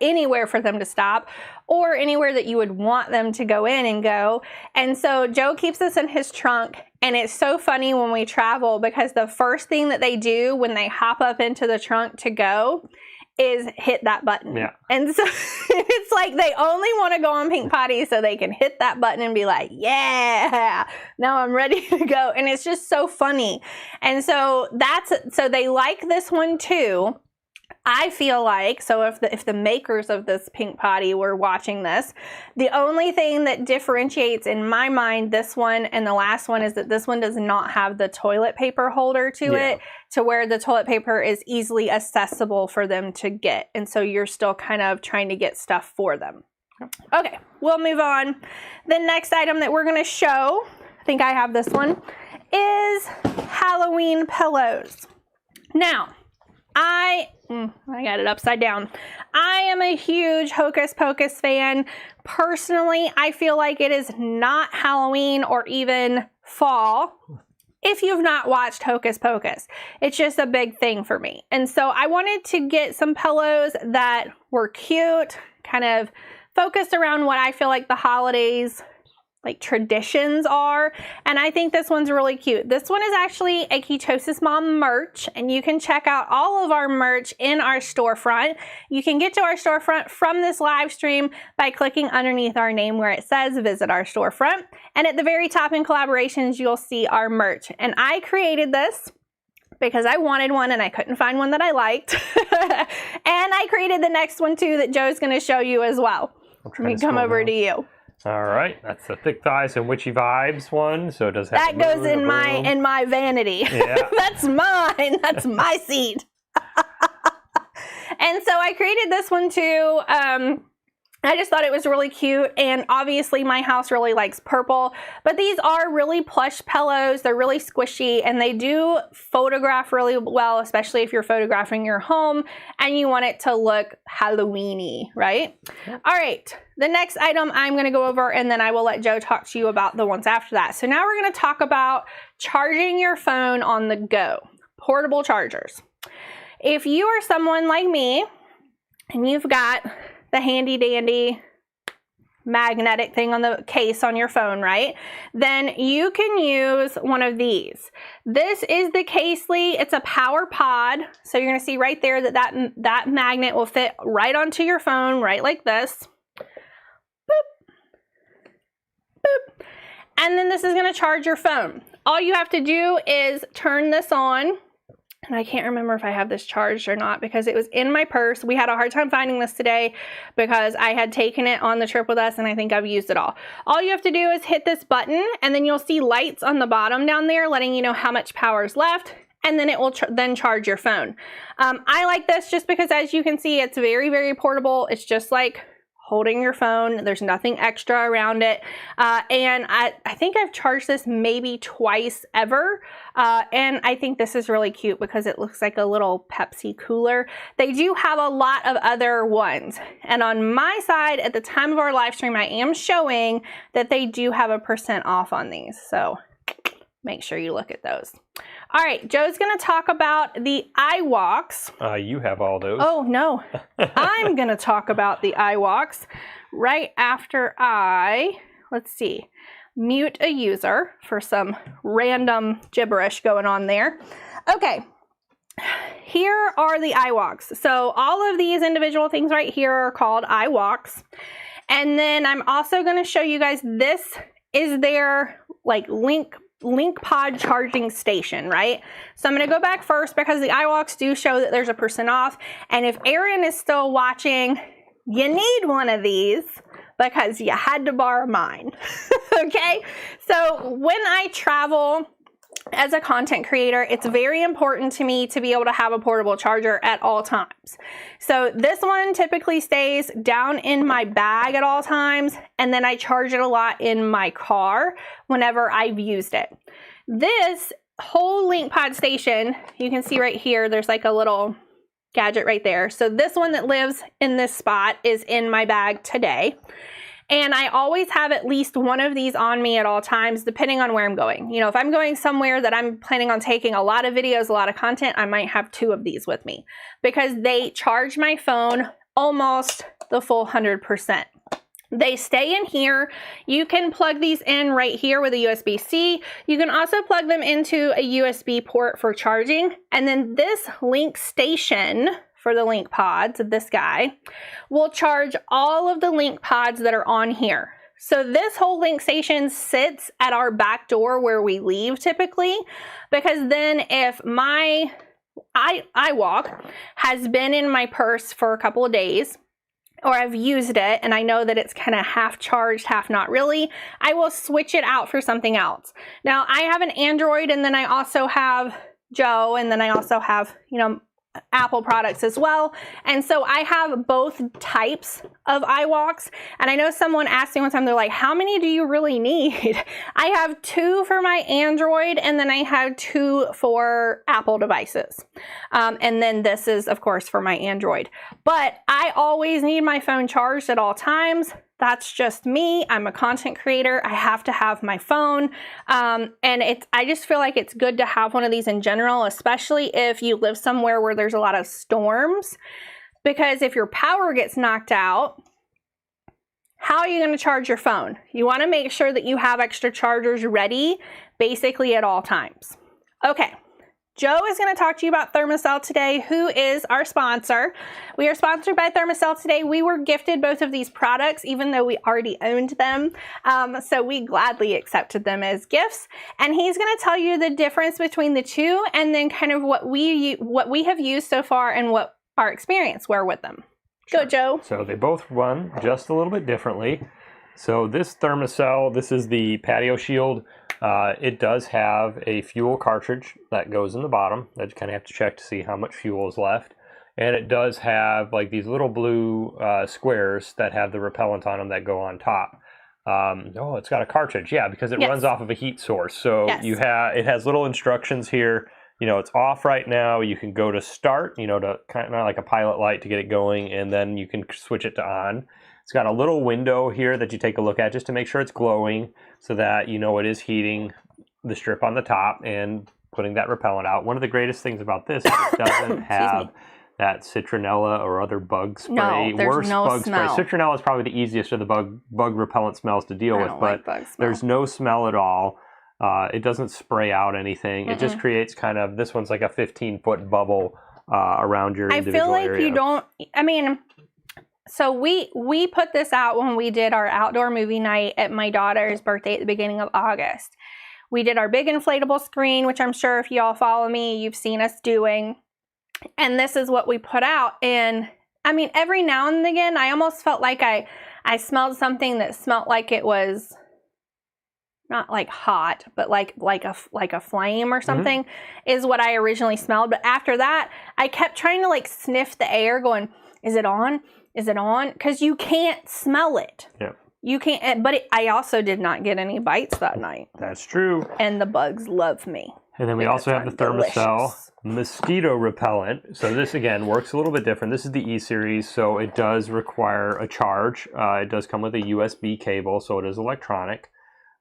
anywhere for them to stop or anywhere that you would want them to go in and go. And so Joe keeps this in his trunk. And it's so funny when we travel because the first thing that they do when they hop up into the trunk to go is hit that button. Yeah. And so it's like they only want to go on Pink Potty so they can hit that button and be like, yeah, now I'm ready to go. And it's just so funny. And so so they like this one too. I feel like, so if the makers of this Pink Potty were watching this, the only thing that differentiates in my mind this one and the last one is that this one does not have the toilet paper holder to it, to where the toilet paper is easily accessible for them to get. And so you're still kind of trying to get stuff for them. Okay, we'll move on. The next item that we're going to show, I think I have this one, is Halloween pillows. Now, I got it upside down. I am a huge Hocus Pocus fan. Personally, I feel like it is not Halloween or even fall if you've not watched Hocus Pocus. It's just a big thing for me. And so I wanted to get some pillows that were cute, kind of focused around what I feel like the holidays traditions are. And I think this one's really cute. This one is actually a KetosisMom merch, and you can check out all of our merch in our storefront. You can get to our storefront from this live stream by clicking underneath our name where it says visit our storefront. And at the very top in collaborations, you'll see our merch. And I created this because I wanted one and I couldn't find one that I liked. And I created the next one too that Joe's going to show you as well. Let me come over to you. All right, that's the thick thighs and witchy vibes one. So it does have that goes in my vanity. Yeah. That's mine. That's my seat. And so I created this one too. I just thought it was really cute, and obviously my house really likes purple, but these are really plush pillows. They're really squishy, and they do photograph really well, especially if you're photographing your home and you want it to look Halloween-y, right? Yep. All right, the next item I'm going to go over, and then I will let Joe talk to you about the ones after that. So now we're going to talk about charging your phone on the go, portable chargers. If you are someone like me and you've got the handy dandy magnetic thing on the case on your phone, right? Then you can use one of these. This is the Casely. It's a power pod. So you're going to see right there that magnet will fit right onto your phone, right like this. Boop. Boop. And then this is going to charge your phone. All you have to do is turn this on. And I can't remember if I have this charged or not because it was in my purse. We had a hard time finding this today because I had taken it on the trip with us and I think I've used it all. All you have to do is hit this button and then you'll see lights on the bottom down there letting you know how much power is left, and then it will then charge your phone. I like this just because, as you can see, it's very, very portable. It's just like holding your phone. There's nothing extra around it. And I think I've charged this maybe twice ever. And I think this is really cute because it looks like a little Pepsi cooler. They do have a lot of other ones. And on my side, at the time of our live stream, I am showing that they do have a % off on these. So make sure you look at those. All right, Joe's going to talk about the iWalks. You have all those. Oh, no. I'm going to talk about the iWalks right after let's see. mute a user for some random gibberish going on there. Okay, here are the iWalks. So all of these individual things right here are called iWalks. And then I'm also going to show you guys, this is their like link pod charging station, right? So I'm going to go back first because the iWalks do show that there's a % off. And if Aaron is still watching, you need one of these because you had to borrow mine. Okay, so when I travel as a content creator, it's very important to me to be able to have a portable charger at all times. So this one typically stays down in my bag at all times, and then I charge it a lot in my car whenever I've used it. This whole link pod station, you can see right here, there's like a little gadget right there. So this one that lives in this spot is in my bag today. And I always have at least one of these on me at all times, depending on where I'm going. You know, if I'm going somewhere that I'm planning on taking a lot of videos, a lot of content, I might have 2 of these with me because they charge my phone almost the full 100%. They stay in here. You can plug these in right here with a USB-C. You can also plug them into a USB port for charging. And then this link station for the link pods of this guy will charge all of the link pods that are on here. So this whole link station sits at our back door where we leave typically, because then if my iWalk has been in my purse for a couple of days, or I've used it and I know that it's kind of half charged, half not really, I will switch it out for something else. Now I have an Android, and then I also have Joe, and then I also have, you know, Apple products as well. And so I have both types of iWalks. And I know someone asked me one time, they're like, how many do you really need? I have 2 for my Android, and then I have 2 for Apple devices. And then this is, of course, for my Android. But I always need my phone charged at all times. That's just me. I'm a content creator. I have to have my phone. And I just feel like it's good to have one of these in general, especially if you live somewhere where there's a lot of storms. Because if your power gets knocked out, how are you going to charge your phone? You want to make sure that you have extra chargers ready basically at all times. Okay. Joe is going to talk to you about Thermacell today, who is our sponsor. We are sponsored by Thermacell today. We were gifted both of these products, even though we already owned them. So we gladly accepted them as gifts. And he's going to tell you the difference between the two, and then kind of what we have used so far and what our experience were with them. Sure. Go, Joe. So they both run just a little bit differently. So this Thermacell, this is the Patio Shield. It does have a fuel cartridge that goes in the bottom that you kind of have to check to see how much fuel is left. And it does have like these little blue squares that have the repellent on them that go on top. Oh, it's got a cartridge. Yeah, because it runs off of a heat source. So it has little instructions here. You know, it's off right now. You can go to start, you know, to kind of like a pilot light to get it going, and then you can switch it to on. It's got a little window here that you take a look at just to make sure it's glowing so that you know it is heating the strip on the top and putting that repellent out. One of the greatest things about this is it doesn't have that citronella or other bug spray. No, there's no bug smell. spray. Citronella is probably the easiest of the bug repellent smells to deal with, but there's no smell at all. It doesn't spray out anything. It just creates kind of, this one's like a 15-foot bubble around your individual area. I feel like you don't, I mean, so we put this out when we did our outdoor movie night at my daughter's birthday at the beginning of August. We did our big inflatable screen, which I'm sure if you all follow me, you've seen us doing. And this is what we put out. And I mean, every now and again, I almost felt like I smelled something that smelled like it was not like hot, but like a flame or something is what I originally smelled. But after that, I kept trying to like sniff the air going, is it on? Is it on? Because you can't smell it. Yeah. You can't, but I also did not get any bites that night. That's true. And the bugs love me. And then we also have the Thermacell mosquito repellent. So this, again, works a little bit different. This is the E-Series, so it does require a charge. It does come with a USB cable, so it is electronic.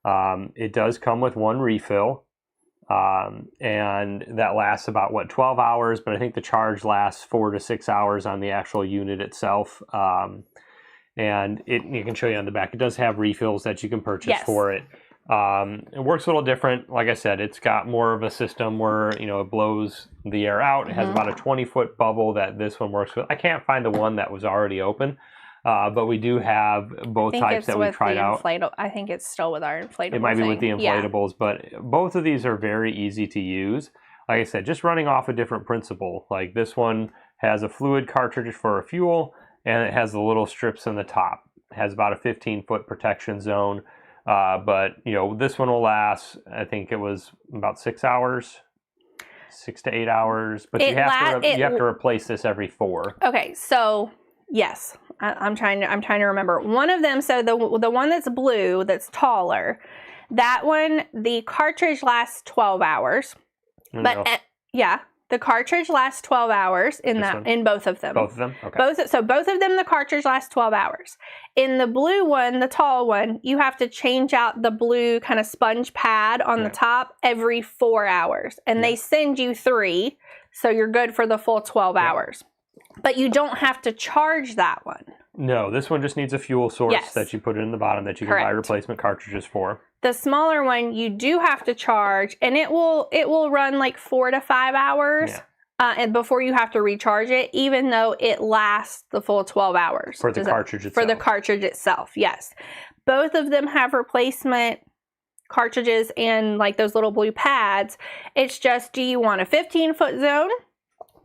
It does come with one refill, and that lasts about, 12 hours, but I think the charge lasts 4 to 6 hours on the actual unit itself. And you can show you on the back, it does have refills that you can purchase for it. It works a little different. Like I said, it's got more of a system where, it blows the air out. It has about a 20-foot bubble that this one works with. I can't find the one that was already open, but we do have both types that we tried out. I think it's still with our inflatable. It might be with the inflatables, but both of these are very easy to use. Like I said, just running off a different principle. Like this one has a fluid cartridge for a fuel, and it has the little strips in the top. It has about a 15-foot protection zone. But this one will last, I think it was about 6 hours, 6 to 8 hours, but you have to replace this every 4. Okay. So yes, I'm trying to remember one of them. So the one that's blue, that's taller, that one, the cartridge lasts 12 hours, but the cartridge lasts 12 hours in both of them. Both of them? Okay. Both of them, the cartridge lasts 12 hours. In the blue one, the tall one, you have to change out the blue kind of sponge pad on the top every 4 hours. And they send you 3, so you're good for the full 12 hours. But you don't have to charge that one. No, this one just needs a fuel source that you put in the bottom that you can buy replacement cartridges for. The smaller one, you do have to charge, and it will run like 4 to 5 hours and before you have to recharge it, even though it lasts the full 12 hours. For the cartridge itself. For the cartridge itself, yes. Both of them have replacement cartridges and like those little blue pads. It's just, do you want a 15-foot zone?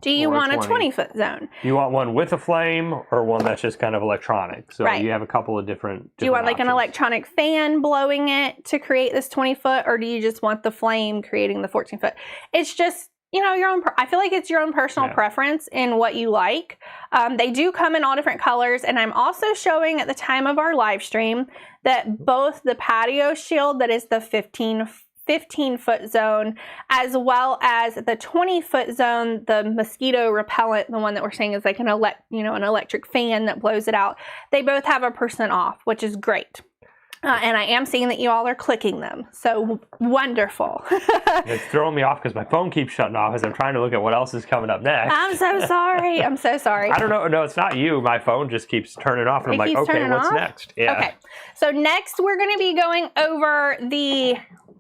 Do you want a 20-foot zone? You want one with a flame or one that's just kind of electronic? So you have a couple of different Do you want like options. an electronic fan blowing it to create this 20-foot, or do you just want the flame creating the 14-foot? It's just, your own. I feel like it's your own personal preference in what you like. They do come in all different colors, and I'm also showing at the time of our live stream that both the patio shield, that is the 15-foot zone, as well as the 20-foot zone, the mosquito repellent, the one that we're saying is like an electric fan that blows it out. They both have a % off, which is great. And I am seeing that you all are clicking them. So wonderful. It's throwing me off because my phone keeps shutting off as I'm trying to look at what else is coming up next. I'm so sorry. I don't know. No, it's not you. My phone just keeps turning off. And I'm like, okay, what's next? Yeah. Okay. So next we're going to be going over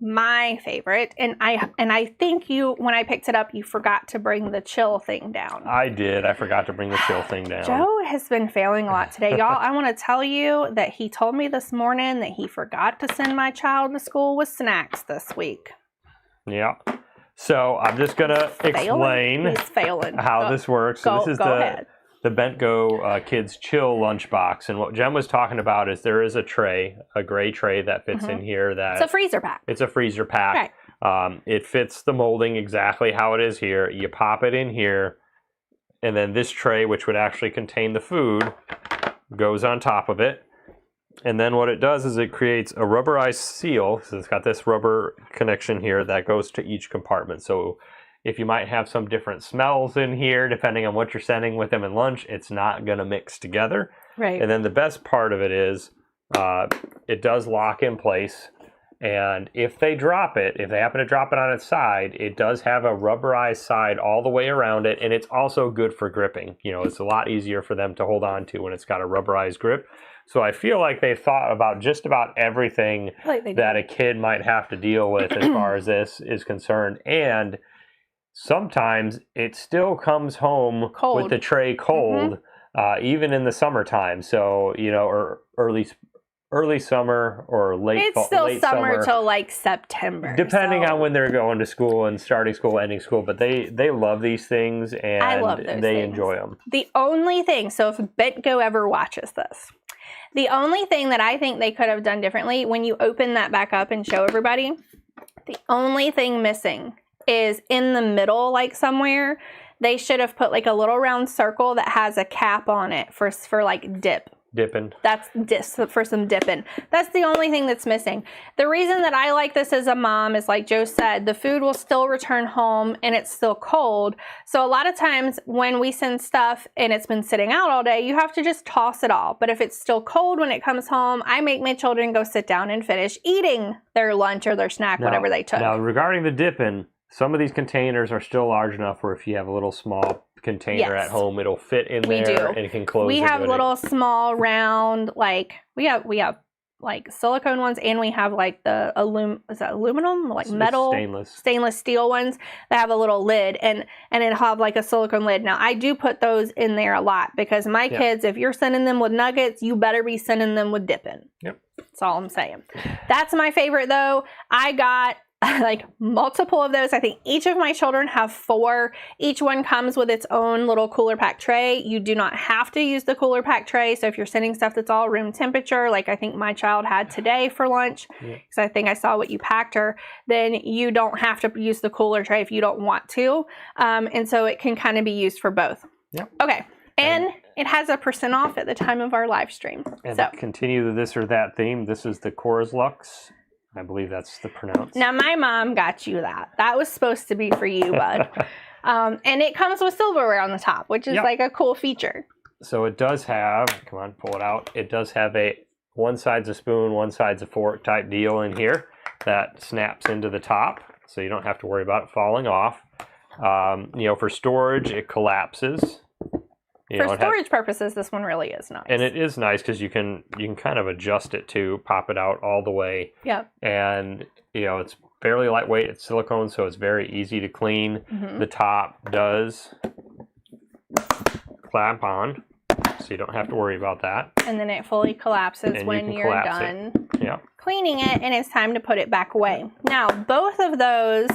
my favorite, and I think you, when I picked it up, you forgot to bring the chill thing down. I did. I forgot to bring the chill thing down. Joe has been failing a lot today, y'all. I want to tell you that he told me this morning that he forgot to send my child to school with snacks this week. Yeah. So I'm just gonna explain how this works. So this is the Bentgo Kids Chill lunchbox, and what Jem was talking about is there is a tray, a gray tray that fits in here. It's a freezer pack. It's a freezer pack. Okay. It fits the molding exactly how it is here. You pop it in here, and then this tray, which would actually contain the food, goes on top of it. And then what it does is it creates a rubberized seal. So it's got this rubber connection here that goes to each compartment. So if you might have some different smells in here, depending on what you're sending with them in lunch, it's not going to mix together. Right. And then the best part of it is it does lock in place. And if they happen to drop it on its side, it does have a rubberized side all the way around it. And it's also good for gripping. It's a lot easier for them to hold on to when it's got a rubberized grip. So I feel like they've thought about just about everything that a kid might have to deal with as far as this is concerned. And sometimes it still comes home with the tray cold, even in the summertime. So, or early summer or late fall. It's still summer till like September. Depending on when they're going to school and starting school, ending school. But they love these things, and I love those things. Enjoy them. The only thing, so if Bentgo ever watches this, the only thing that I think they could have done differently, when you open that back up and show everybody, the only thing missing is in the middle, like somewhere, they should have put like a little round circle that has a cap on it for like dipping. That's for some dipping. That's the only thing that's missing. The reason that I like this as a mom is, like Joe said, the food will still return home and it's still cold. So a lot of times when we send stuff and it's been sitting out all day, you have to just toss it all. But if it's still cold when it comes home, I make my children go sit down and finish eating their lunch or their snack, whatever they took. Now, regarding the dipping, some of these containers are still large enough where if you have a little small container at home, it'll fit in there and it can close. We have little small round, like we have like silicone ones, and we have like the aluminum, like metal, stainless steel ones that have a little lid, and it have like a silicone lid. Now I do put those in there a lot because my kids, if you're sending them with nuggets, you better be sending them with dipping. Yep. That's all I'm saying. That's my favorite though. I got like multiple of those. I think each of my children have 4. Each one comes with its own little cooler pack tray. You do not have to use the cooler pack tray. So if you're sending stuff that's all room temperature, like I think my child had today for lunch, because I think I saw what you packed her, then you don't have to use the cooler tray if you don't want to. And so it can kind of be used for both. Yep. Okay. And it has a % off at the time of our live stream. And to continue the this or that theme, this is the Coors Lux. I believe that's the pronounce. Now, my mom got you that. That was supposed to be for you, bud. And it comes with silverware on the top, which is like a cool feature. So it does have, come on, pull it out. It does have one side's a spoon, one side's a fork type deal in here that snaps into the top. So you don't have to worry about it falling off. For storage, it collapses. For storage purposes, this one really is nice. And it is nice because you can kind of adjust it too, pop it out all the way. Yeah. And it's fairly lightweight. It's silicone, so it's very easy to clean. The top does clamp on, so you don't have to worry about that. And then it fully collapses when you're done cleaning it, and it's time to put it back away. Now, both of those,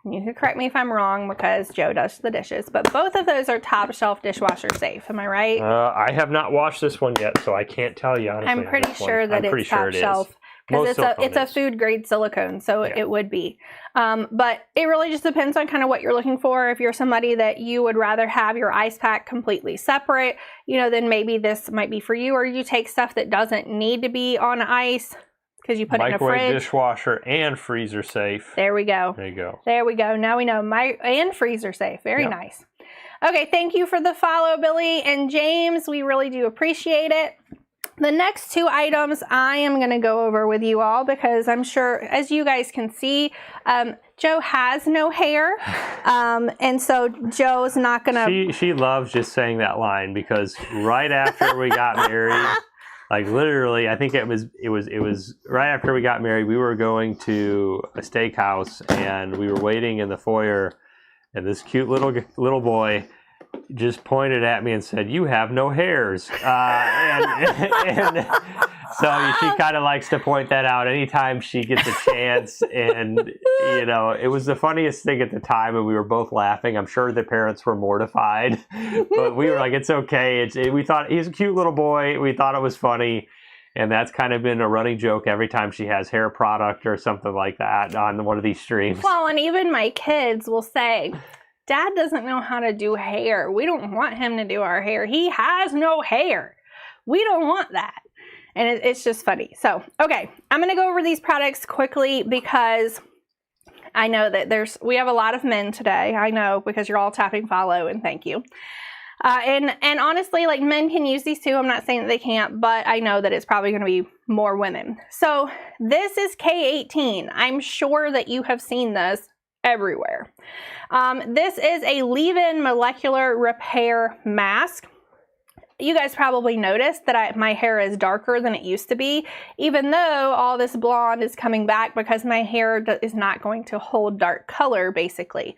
you can correct me if I'm wrong because Joe does the dishes, but both of those are top shelf dishwasher safe. Am I right? I have not washed this one yet, so I can't tell you honestly. I'm pretty sure that it's top shelf because it's a food grade silicone, so it would be. But it really just depends on kind of what you're looking for. If you're somebody that you would rather have your ice pack completely separate, then maybe this might be for you, or you take stuff that doesn't need to be on ice. Because you put it in a fridge. Microwave, dishwasher, and freezer safe. There we go. There you go. There we go. Now we know and freezer safe. Very nice. Okay, thank you for the follow, Billy and James. We really do appreciate it. The next 2 items I am going to go over with you all because I'm sure, as you guys can see, Joe has no hair, and so Joe's not going to... She loves just saying that line because right after we got married... Like literally, I think it was right after we got married. We were going to a steakhouse and we were waiting in the foyer, and this cute little boy just pointed at me and said, "You have no hairs." And so she kind of likes to point that out anytime she gets a chance. And it was the funniest thing at the time, and we were both laughing. I'm sure the parents were mortified, but we were like, "It's okay." We thought he's a cute little boy. We thought it was funny. And that's kind of been a running joke every time she has hair product or something like that on one of these streams. Well, and even my kids will say, "Dad doesn't know how to do hair. We don't want him to do our hair. He has no hair. We don't want that." And it's just funny. So, okay, I'm going to go over these products quickly because I know that we have a lot of men today. I know because you're all tapping follow and thank you. And honestly, like men can use these too. I'm not saying that they can't, but I know that it's probably going to be more women. So this is K18. I'm sure that you have seen this everywhere. This is a leave-in molecular repair mask. You guys probably noticed that my hair is darker than it used to be, even though all this blonde is coming back because my hair is not going to hold dark color, basically.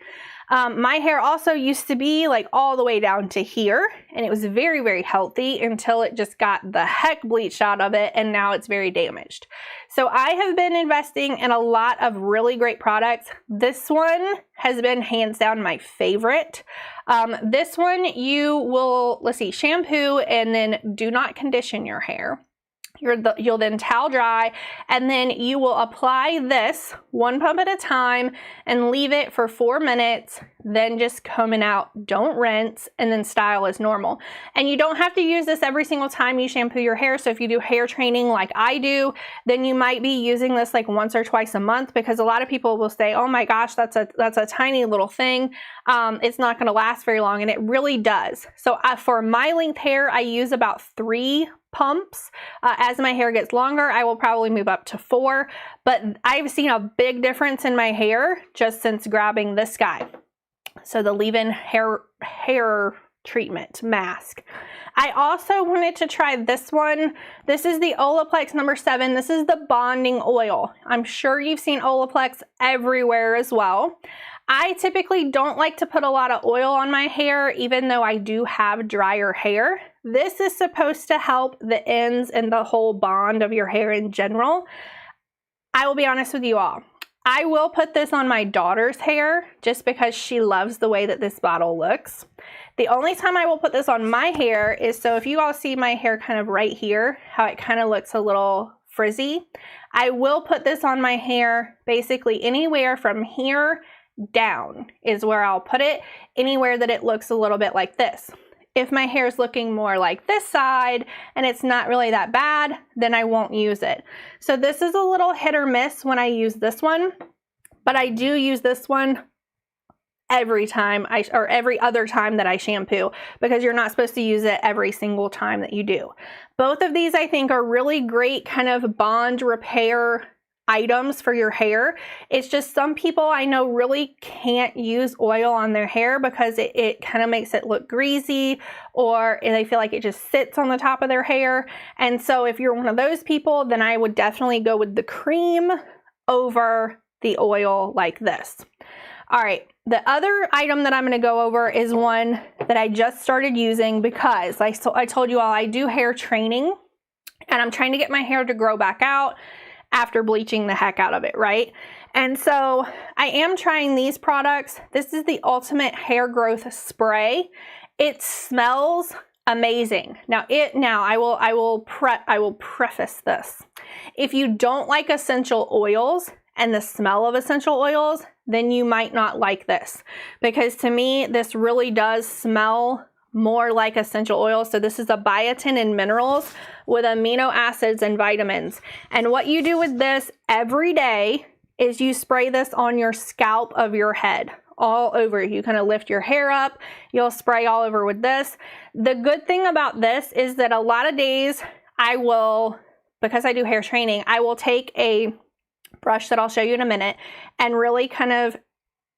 My hair also used to be like all the way down to here, and it was very, very healthy until it just got the heck bleached out of it, and now it's very damaged. So I have been investing in a lot of really great products. This one has been hands down my favorite. This one you will, shampoo and then do not condition your hair. You'll then towel dry, and then you will apply this 1 pump at a time and leave it for 4 minutes, then just comb it out. Don't rinse, and then style as normal. And you don't have to use this every single time you shampoo your hair. So if you do hair training like I do, then you might be using this like once or twice a month, because a lot of people will say, "Oh my gosh, that's a tiny little thing. It's not going to last very long," and it really does. So for my length hair, I use about 3 pumps. As my hair gets longer, I will probably move up to 4, but I've seen a big difference in my hair just since grabbing this guy. So the leave-in hair treatment mask. I also wanted to try this one. This is the Olaplex number 7. This is the bonding oil. I'm sure you've seen Olaplex everywhere as well. I typically don't like to put a lot of oil on my hair, even though I do have drier hair. This is supposed to help the ends and the whole bond of your hair in general. I will be honest with you all. I will put this on my daughter's hair just because she loves the way that this bottle looks. The only time I will put this on my hair is so if you all see my hair kind of right here, how it kind of looks a little frizzy. I will put this on my hair basically anywhere from here down is where I'll put it, anywhere that it looks a little bit like this. If my hair is looking more like this side and it's not really that bad, then I won't use it. So this is a little hit or miss when I use this one, but I do use this one every time or every other time that I shampoo, because you're not supposed to use it every single time that you do. Both of these I think are really great kind of bond repair items for your hair. It's just some people I know really can't use oil on their hair because it kind of makes it look greasy, or they feel like it just sits on the top of their hair. And so if you're one of those people, then I would definitely go with the cream over the oil like this. All right, the other item that I'm going to go over is one that I just started using because I told you all I do hair training and I'm trying to get my hair to grow back out after bleaching the heck out of it, right? And so I am trying these products. This is the Ultimate Hair Growth Spray. It smells amazing. Now I will preface this. If you don't like essential oils and the smell of essential oils, then you might not like this, because to me this really does smell more like essential oils. So this is a biotin and minerals with amino acids and vitamins. And what you do with this every day is you spray this on your scalp of your head, all over. You kind of lift your hair up, you'll spray all over with this. The good thing about this is that a lot of days I will, because I do hair training, I will take a brush that I'll show you in a minute and really kind of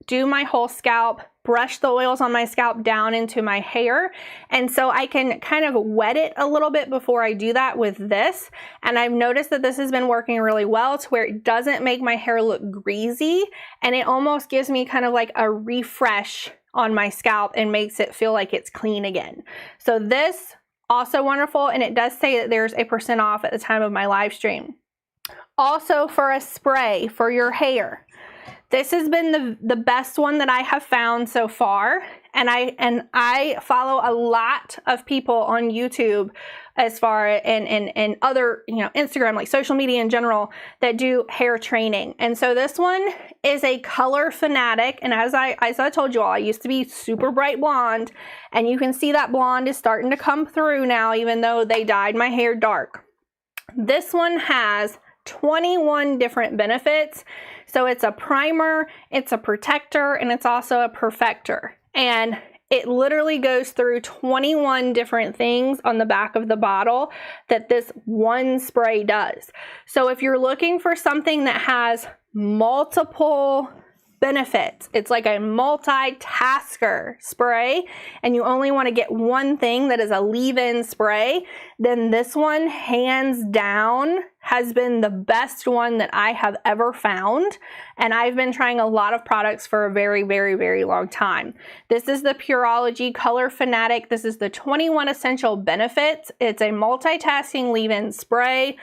do my whole scalp, brush the oils on my scalp down into my hair. And so I can kind of wet it a little bit before I do that with this. And I've noticed that this has been working really well to where it doesn't make my hair look greasy, and it almost gives me kind of like a refresh on my scalp and makes it feel like it's clean again. So this also wonderful, and it does say that there's a % off at the time of my live stream. Also, for a spray for your hair, this has been the best one that I have found so far, and I follow a lot of people on YouTube as far and other, Instagram, like social media in general, that do hair training. And so this one is a color fanatic, and as I told you all, I used to be super bright blonde, and you can see that blonde is starting to come through now, even though they dyed my hair dark. This one has 21 different benefits. So it's a primer, it's a protector, and it's also a perfector. And it literally goes through 21 different things on the back of the bottle that this one spray does. So if you're looking for something that has multiple benefits, it's like a multitasker spray, and you only want to get one thing that is a leave-in spray, then this one hands down has been the best one that I have ever found. And I've been trying a lot of products for a very, very, very long time. This is the Pureology Color Fanatic. This is the 21 essential benefits. It's a multitasking leave-in spray.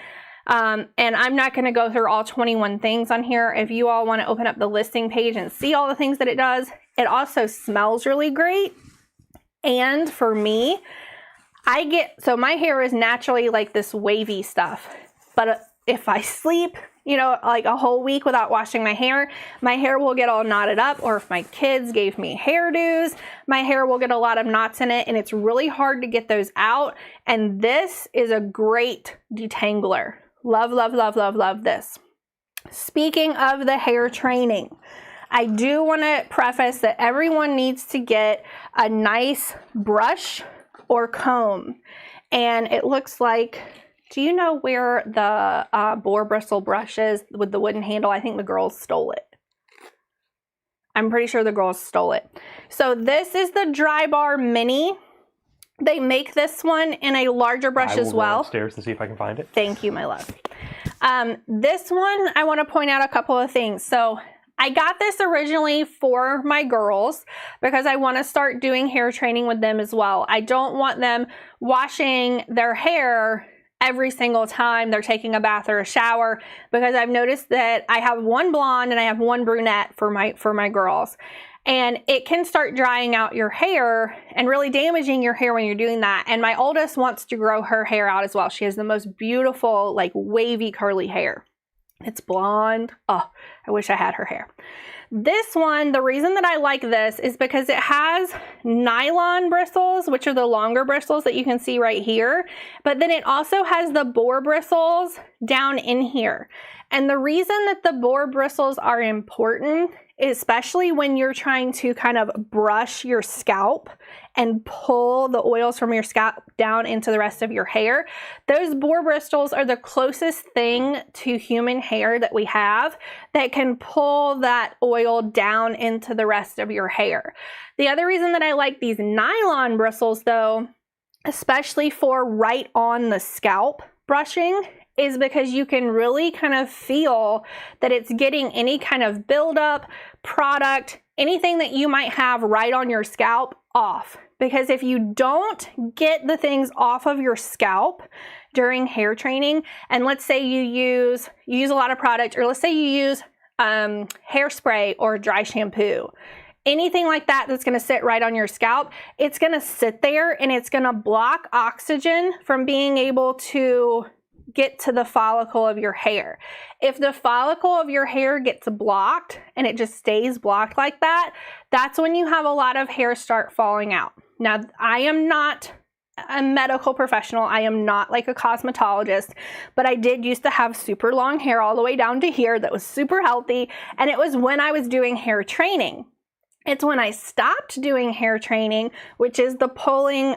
And I'm not going to go through all 21 things on here. If you all want to open up the listing page and see all the things that it does, it also smells really great. And for me, so my hair is naturally like this wavy stuff, but if I sleep, like a whole week without washing my hair will get all knotted up, or if my kids gave me hairdos, my hair will get a lot of knots in it, and it's really hard to get those out. And this is a great detangler. Love, love, love, love, love this. Speaking of the hair training, I do want to preface that everyone needs to get a nice brush or comb. And it looks like, do you know where the boar bristle brush is with the wooden handle? I think the girls stole it. I'm pretty sure the girls stole it. So this is the Dry Bar Mini. They make this one in a larger brush as well. I will go upstairs to see if I can find it. Thank you, my love. This one, I want to point out a couple of things. So I got this originally for my girls because I want to start doing hair training with them as well. I don't want them washing their hair every single time they're taking a bath or a shower, because I've noticed that I have one blonde and I have one brunette for my girls. And it can start drying out your hair and really damaging your hair when you're doing that. And my oldest wants to grow her hair out as well. She has the most beautiful, like wavy, curly hair. It's blonde. Oh, I wish I had her hair. This one, the reason that I like this is because it has nylon bristles, which are the longer bristles that you can see right here. But then it also has the boar bristles down in here. And the reason that the boar bristles are important, especially when you're trying to kind of brush your scalp and pull the oils from your scalp down into the rest of your hair. Those boar bristles are the closest thing to human hair that we have that can pull that oil down into the rest of your hair. The other reason that I like these nylon bristles though, especially for right on the scalp brushing, is because you can really kind of feel that it's getting any kind of buildup, product, anything that you might have right on your scalp off. Because if you don't get the things off of your scalp during hair training, and let's say you use a lot of product, or let's say you use hairspray or dry shampoo, anything like that that's going to sit right on your scalp, it's going to sit there and it's going to block oxygen from being able to get to the follicle of your hair. If the follicle of your hair gets blocked and it just stays blocked like that, that's when you have a lot of hair start falling out. Now, I am not a medical professional. I am not like a cosmetologist, but I did used to have super long hair all the way down to here that was super healthy. And it was when I was doing hair training. It's when I stopped doing hair training, which is the pulling,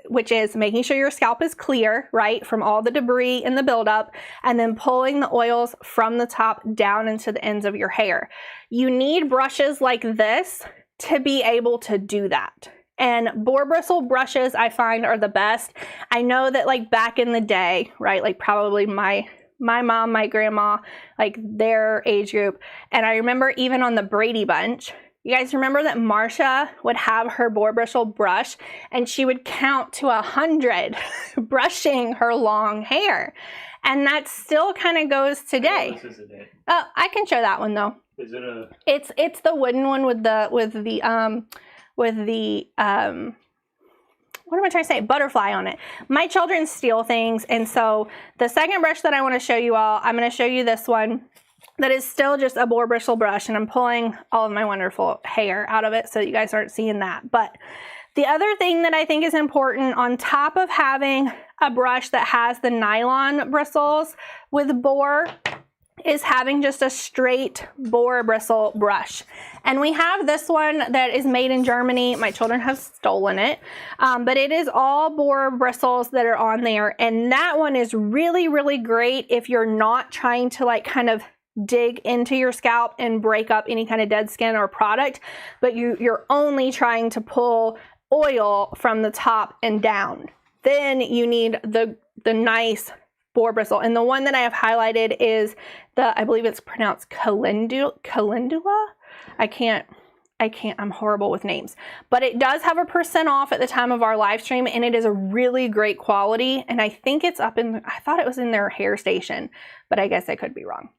which is making sure your scalp is clear, right, from all the debris and the buildup, and then pulling the oils from the top down into the ends of your hair. You need brushes like this to be able to do that. And boar bristle brushes I find are the best. I know that like back in the day, right, like probably my mom, my grandma, like their age group, and I remember even on the Brady Bunch, you guys remember that Marsha would have her boar bristle brush and she would count to 100 brushing her long hair. And that still kind of goes today. This isn't it. Oh, I can show that one though. Is it a... It's the wooden one with the what am I trying to say? Butterfly on it. My children steal things, and so the second brush that I want to show you all, I'm going to show you this one. That is still just a boar bristle brush, and I'm pulling all of my wonderful hair out of it so you guys aren't seeing that. But the other thing that I think is important on top of having a brush that has the nylon bristles with boar is having just a straight boar bristle brush. And we have this one that is made in Germany. My children have stolen it, but it is all boar bristles that are on there. And that one is really, really great if you're not trying to like kind of dig into your scalp and break up any kind of dead skin or product, but you're only trying to pull oil from the top and down. Then you need the nice boar bristle. And the one that I have highlighted is I believe it's pronounced calendula. I'm horrible with names, but it does have a % off at the time of our live stream, and it is a really great quality. And I think it's I thought it was in their hair station, but I guess I could be wrong.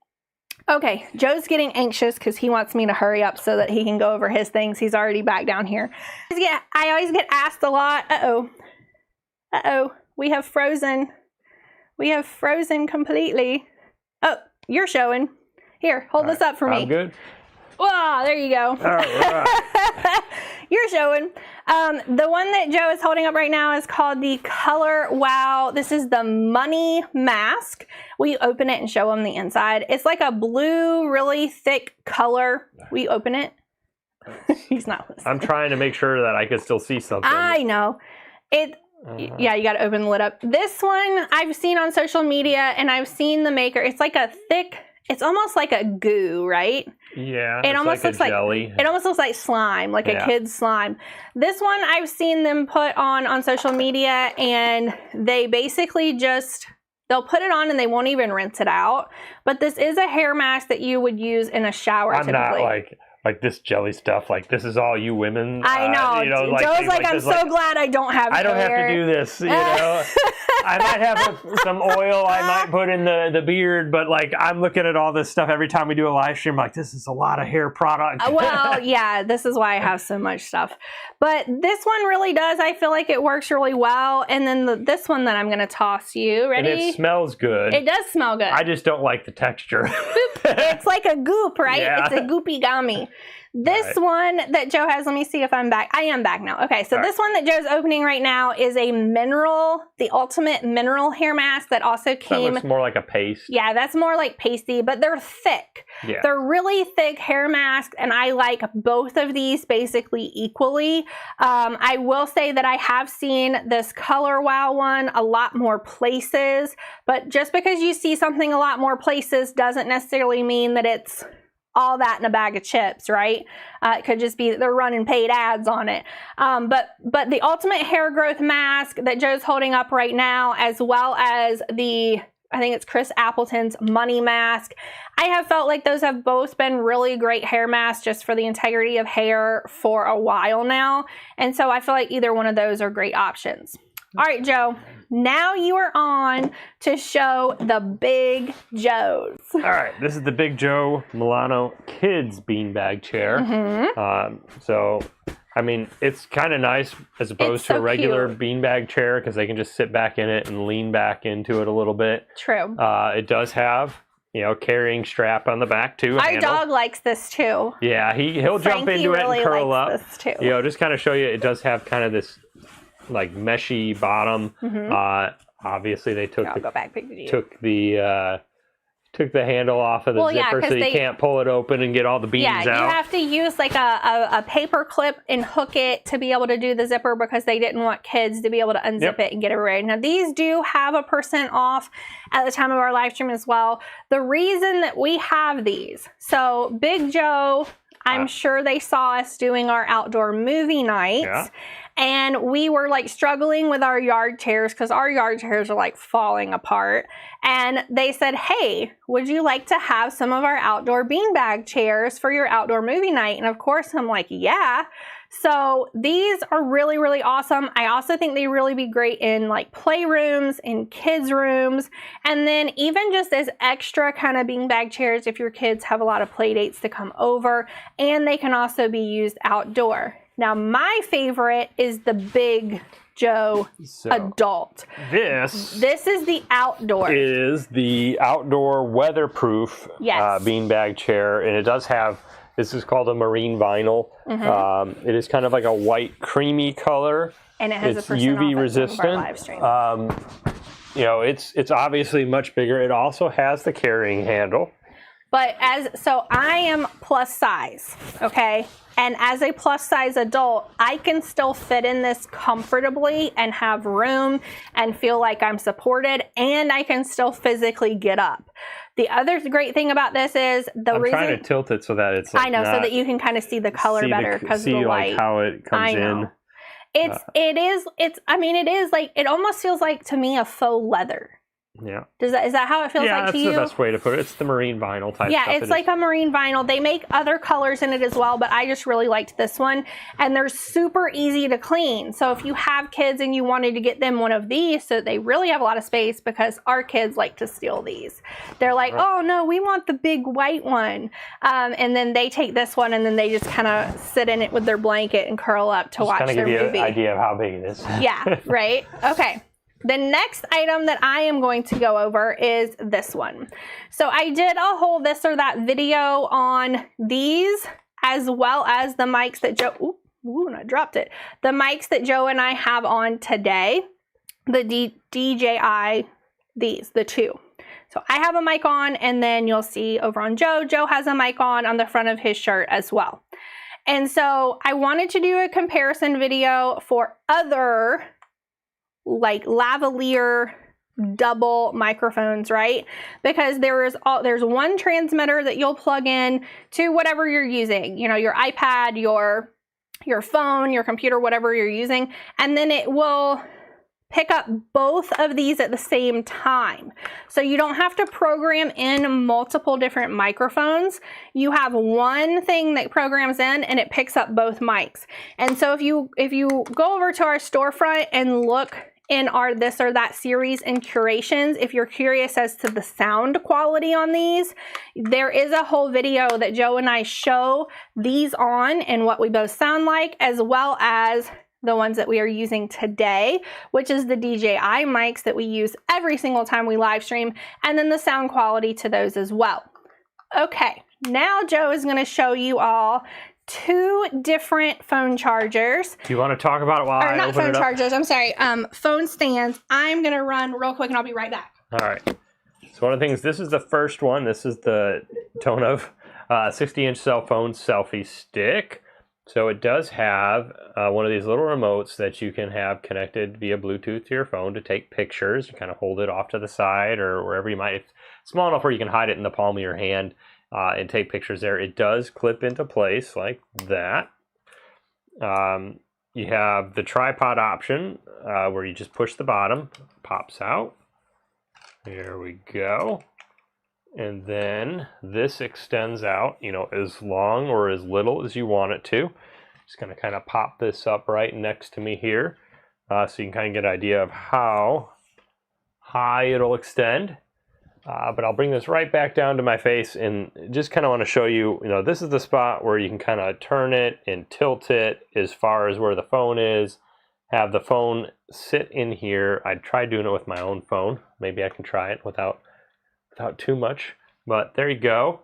Okay, Joe's getting anxious because he wants me to hurry up so that he can go over his things. He's already back down here. I always get asked a lot, uh-oh, we have frozen. We have frozen completely. Oh, you're showing. Here, hold this up for me. I'm good. Wow, there you go. All right. You're showing. The one that Joe is holding up right now is called the Color Wow. This is the Money Mask. Will you open it and show them the inside? It's like a blue, really thick color. Will you open it? He's not listening. I'm trying to make sure that I can still see something. I know. Yeah, you got to open the lid up. This one I've seen on social media, and I've seen the maker. It's like a thick it's almost like a goo, right? Yeah, It almost looks like jelly. It almost looks like slime, like a kid's slime. This one I've seen them put on social media, and they basically they'll put it on and they won't even rinse it out. But this is a hair mask that you would use in a shower. I'm typically. not like this jelly stuff. Like, this is all you women. I know. You know, Joe's like, I'm so glad I don't have. I don't have to do this. You know, I might have some oil I might put in the beard, but like, I'm looking at all this stuff every time we do a live stream. Like, this is a lot of hair product. Well, yeah, this is why I have so much stuff. But this one really does. I feel like it works really well. And then this one that I'm going to toss you. Ready? And it smells good. It does smell good. I just don't like the texture. It's like a goop, right? Yeah. It's a goopy gummy. This one that Joe has, let me see if I'm back. I am back now. Okay, so this one that Joe's opening right now is a the ultimate mineral hair mask that also came. That looks more like a paste. Yeah, that's more like pasty, but they're thick. Yeah. They're really thick hair masks, and I like both of these basically equally. I will say that I have seen this Color Wow one a lot more places, but just because you see something a lot more places doesn't necessarily mean that it's all that in a bag of chips, right? It could just be that they're running paid ads on it. But the ultimate hair growth mask that Joe's holding up right now, as well as I think it's Chris Appleton's money mask, I have felt like those have both been really great hair masks just for the integrity of hair for a while now. And so I feel like either one of those are great options. All right, Joe, now you are on to show the Big Joes. All right, this is the Big Joe Milano Kids Beanbag Chair. Mm-hmm. So, I mean, it's kind of nice as opposed to a regular beanbag chair because they can just sit back in it and lean back into it a little bit. True. It does have, carrying strap on the back too. Our dog likes this too. Yeah, he'll jump into it and curl up. This too. Just kind of show you, it does have kind of this like meshy bottom. Obviously they took the handle off of the zipper, so you can't pull it open and get all the beans out. Yeah, you have to use like a paper clip and hook it to be able to do the zipper because they didn't want kids to be able to unzip it and get it ready. Now these do have a % off at the time of our live stream as well. The reason that we have these, so Big Joe, I'm sure they saw us doing our outdoor movie nights. Yeah. And we were like struggling with our yard chairs because our yard chairs are like falling apart. And they said, hey, would you like to have some of our outdoor beanbag chairs for your outdoor movie night? And of course, I'm like, yeah. So these are really, really awesome. I also think they really be great in like playrooms, in kids' rooms, and then even just as extra kind of beanbag chairs if your kids have a lot of play dates to come over. And they can also be used outdoor. Now, my favorite is the Big Joe Adult. This is the outdoor. Is the outdoor weatherproof beanbag chair, and it does have, this is called a marine vinyl. It is kind of like a white creamy color. And it has it's a UV resistant. Live stream. It's obviously much bigger. It also has the carrying handle. But so I am plus size, okay? And as a plus size adult, I can still fit in this comfortably and have room and feel like I'm supported, and I can still physically get up. The other great thing about this is I'm trying to tilt it so that it's like, I know, so that you can kind of see the color better because of the light. Like how it comes in. It almost feels like to me a faux leather. Yeah. Is that how it feels like to you? Yeah, that's the best way to put it. It's the marine vinyl type stuff. Yeah, it's like a marine vinyl. They make other colors in it as well, but I just really liked this one. And they're super easy to clean. So if you have kids and you wanted to get them one of these so they really have a lot of space, because our kids like to steal these. They're like, oh no, we want the big white one. And then they take this one and then they just kind of sit in it with their blanket and curl up to watch their movie. Just kind of give you an idea of how big it is. Yeah, right? Okay. The next item that I am going to go over is this one. So I did a whole this or that video on these, as well as the mics that Joe, I dropped it. The mics that Joe and I have on today, the DJI, the two. So I have a mic on, and then you'll see over on Joe has a mic on the front of his shirt as well. And so I wanted to do a comparison video for other like lavalier double microphones, right? Because there's one transmitter that you'll plug in to whatever you're using, you know, your iPad, your phone, your computer, whatever you're using, and then it will pick up both of these at the same time. So you don't have to program in multiple different microphones. You have one thing that programs in and it picks up both mics. And so if you go over to our storefront and look in our this or that series and curations, if you're curious as to the sound quality on these, there is a whole video that Joe and I show these on and what we both sound like, as well as the ones that we are using today, which is the DJI mics that we use every single time we live stream, and then the sound quality to those as well. Okay, now Joe is going to show you all 2 different phone chargers. Do you want to talk about it while I open it up? Not phone chargers, I'm sorry, phone stands. I'm going to run real quick and I'll be right back. All right. So one of the things, this is the first one. This is the Tonov 60-inch cell phone selfie stick. So it does have one of these little remotes that you can have connected via Bluetooth to your phone to take pictures. You kind of hold it off to the side or wherever you might. It's small enough where you can hide it in the palm of your hand and take pictures there. It does clip into place like that. You have the tripod option where you just push the bottom, pops out. There we go. And then this extends out, you know, as long or as little as you want it to. Just going to kind of pop this up right next to me here so you can kind of get an idea of how high it'll extend. But I'll bring this right back down to my face and just kind of want to show you, you know, this is the spot where you can kind of turn it and tilt it as far as where the phone is. Have the phone sit in here. I tried doing it with my own phone. Maybe I can try it without too much, but there you go.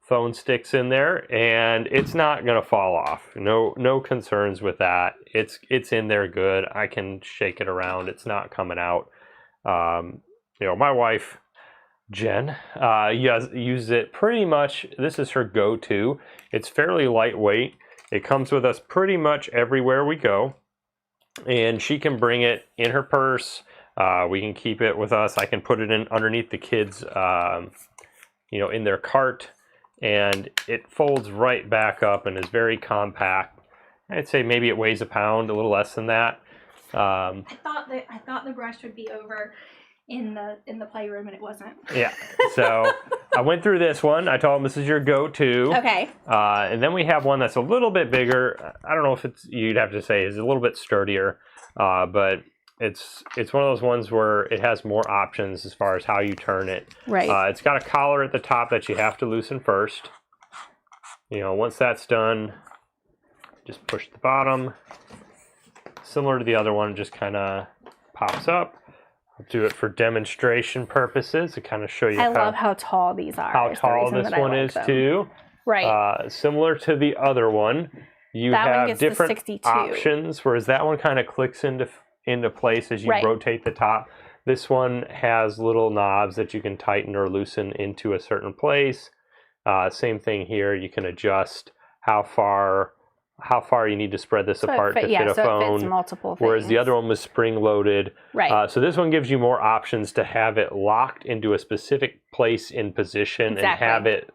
Phone sticks in there and it's not gonna fall off. No concerns with that. It's in there good. I can shake it around. It's not coming out. You know, my wife Jen uses it pretty much. This is her go-to. It's fairly lightweight. It comes with us pretty much everywhere we go, and she can bring it in her purse. We can keep it with us. I can put it in underneath the kids, you know, in their cart, and it folds right back up and is very compact. I'd say maybe it weighs a pound, a little less than that. I thought the brush would be over in the playroom, and it wasn't. Yeah. So I went through this one. I told them this is your go-to. Okay. And then we have one that's a little bit bigger. I don't know if you'd have to say is a little bit sturdier, but it's one of those ones where it has more options as far as how you turn it. Right. It's got a collar at the top that you have to loosen first. You know, once that's done, just push the bottom. Similar to the other one, just kind of pops up. I'll do it for demonstration purposes to kind of show you. I love how tall these are. How tall this one is too. Right. Similar to the other one, you have different options, whereas that one kind of clicks into place as you rotate the top. This one has little knobs that you can tighten or loosen into a certain place. Same thing here. You can adjust how far you need to spread this apart to fit a phone. It fits multiple things. Whereas the other one was spring loaded. Right. So this one gives you more options to have it locked into a specific place in position and have it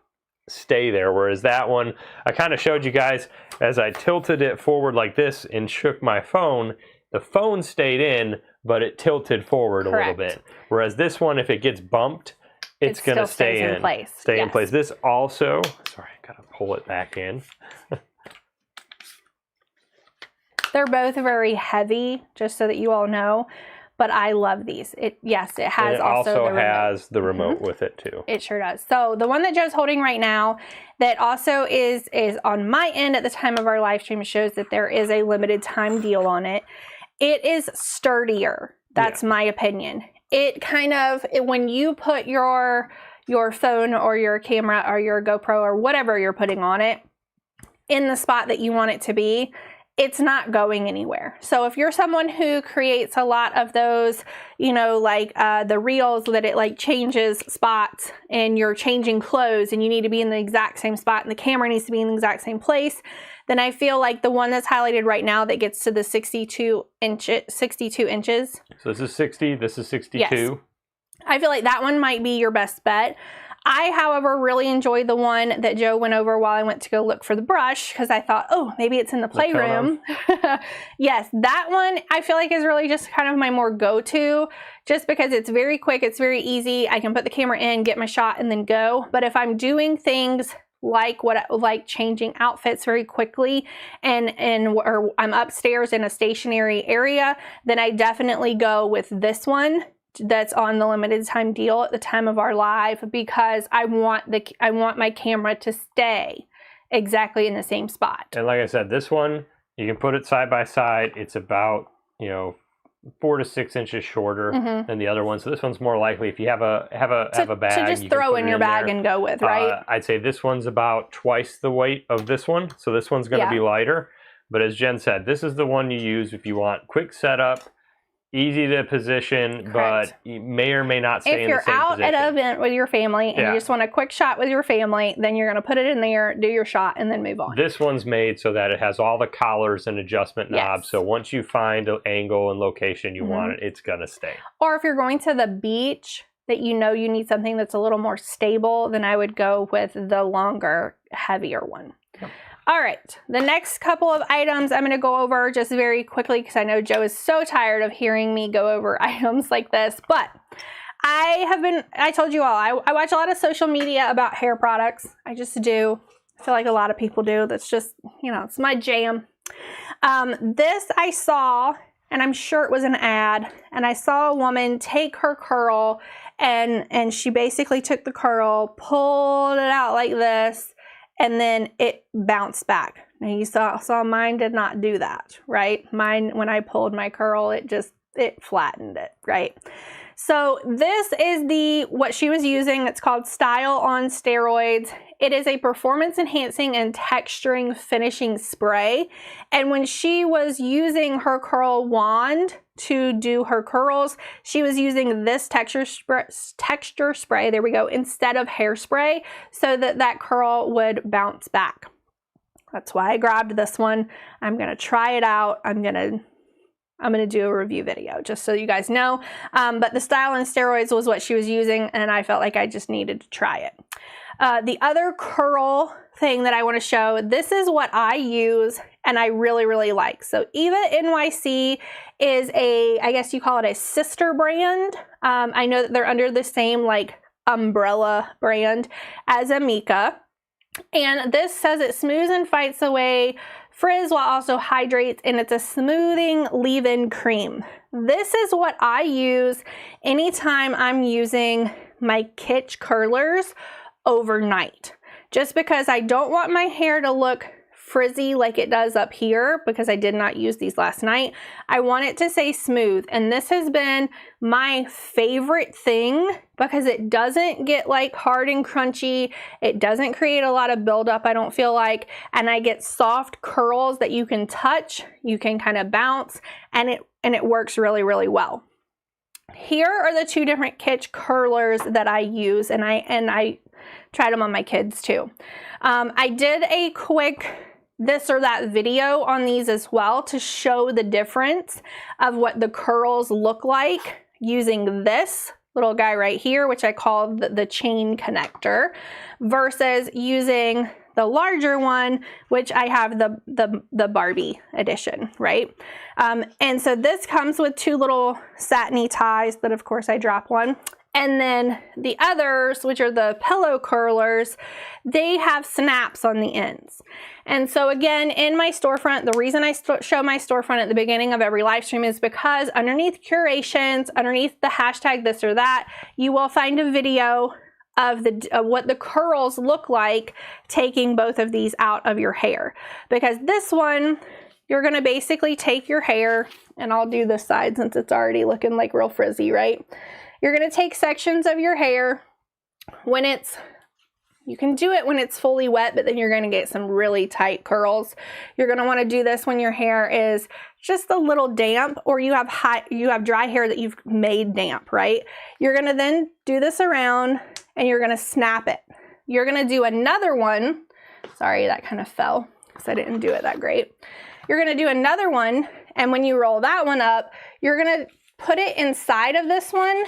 stay there. Whereas that one, I kind of showed you guys as I tilted it forward like this and shook my phone, the phone stayed in, but it tilted forward a little bit. Whereas this one, if it gets bumped, it's going to stay in place. In place. This also, sorry, I got to pull it back in. They're both very heavy, just so that you all know. But I love these. It has also the remote with it too. It sure does. So the one that Joe's holding right now, that also is on my end at the time of our live stream, shows that there is a limited time deal on it. It is sturdier. That's my opinion. It kind of, when you put your phone or your camera or your GoPro or whatever you're putting on it in the spot that you want it to be, it's not going anywhere. So if you're someone who creates a lot of those, you know, like the reels that it like changes spots and you're changing clothes and you need to be in the exact same spot and the camera needs to be in the exact same place, then I feel like the one that's highlighted right now that gets to the 62 inches. So this is 60, this is 62. Yes. I feel like that one might be your best bet. I, however, really enjoyed the one that Joe went over while I went to go look for the brush because I thought, oh, maybe it's in the playroom. Yes, that one I feel like is really just kind of my more go-to just because it's very quick, it's very easy. I can put the camera in, get my shot, and then go. But if I'm doing things like changing outfits very quickly or I'm upstairs in a stationary area, then I definitely go with this one that's on the limited time deal at the time of our live because I want my camera to stay exactly in the same spot. And like I said, this one you can put it side by side. It's about 4 to 6 inches shorter than the other one. So this one's more likely if you have a bag to just throw in your bag and go with, right? I'd say this one's about twice the weight of this one. So this one's going to be lighter. But as Jen said, this is the one you use if you want quick setup. Easy to position, but you may or may not stay in the same position. If you're out at an event with your family and you just want a quick shot with your family, then you're going to put it in there, do your shot, and then move on. This one's made so that it has all the collars and adjustment knobs. So once you find an angle and location you want it, it's going to stay. Or if you're going to the beach that you need something that's a little more stable, then I would go with the longer, heavier one. Yep. All right, the next couple of items I'm going to go over just very quickly because I know Joe is so tired of hearing me go over items like this, but I told you all, I watch a lot of social media about hair products. I just do. I feel like a lot of people do. That's just, it's my jam. This I saw, and I'm sure it was an ad, and I saw a woman take her curl and she basically took the curl, pulled it out like this, and then it bounced back. Now you saw mine did not do that, right? Mine, when I pulled my curl, it flattened it, right? So this is what she was using. It's called Style on Steroids. It is a performance enhancing and texturing finishing spray. And when she was using her curl wand to do her curls, she was using this texture spray, there we go, instead of hairspray so that curl would bounce back. That's why I grabbed this one. I'm going to try it out. I'm going to do a review video just so you guys know. But the Style on Steroids was what she was using, and I felt like I just needed to try it. The other curl thing that I want to show, this is what I use and I really, really like. So Eva NYC is I guess you call it a sister brand. I know that they're under the same like umbrella brand as Amika. And this says it smooths and fights away frizz while also hydrates, and it's a smoothing leave-in cream. This is what I use anytime I'm using my kitsch curlers overnight. Just because I don't want my hair to look frizzy like it does up here, because I did not use these last night. I want it to stay smooth, and this has been my favorite thing because it doesn't get like hard and crunchy. It doesn't create a lot of buildup, I don't feel like, and I get soft curls that you can touch, you can kind of bounce, and it works really, really well. Here are the two different kitsch curlers that I use, and I tried them on my kids too. I did a quick this or that video on these as well to show the difference of what the curls look like using this little guy right here, which I call the chain connector, versus using the larger one, which I have the Barbie edition, right? And so this comes with two little satiny ties that of course I drop one. And then the others, which are the pillow curlers, they have snaps on the ends. And so again, in my storefront, the reason I show my storefront at the beginning of every live stream is because underneath curations, underneath the hashtag this or that, you will find a video of what the curls look like taking both of these out of your hair. Because this one, you're gonna basically take your hair, and I'll do this side since it's already looking like real frizzy, right? You're gonna take sections of your hair when it's You can do it when it's fully wet, but then you're going to get some really tight curls. You're going to want to do this when your hair is just a little damp, or you have dry hair that you've made damp, right? You're going to then do this around and you're going to snap it. You're going to do another one. Sorry, that kind of fell because I didn't do it that great. You're going to do another one, and when you roll that one up, you're going to put it inside of this one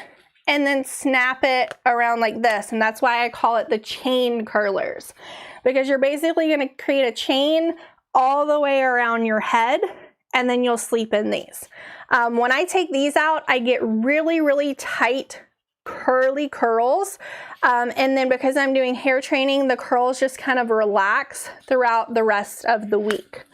and then snap it around like this. And that's why I call it the chain curlers, because you're basically going to create a chain all the way around your head, and then you'll sleep in these. When I take these out, I get really, really tight, curly curls. And then because I'm doing hair training, the curls just kind of relax throughout the rest of the week.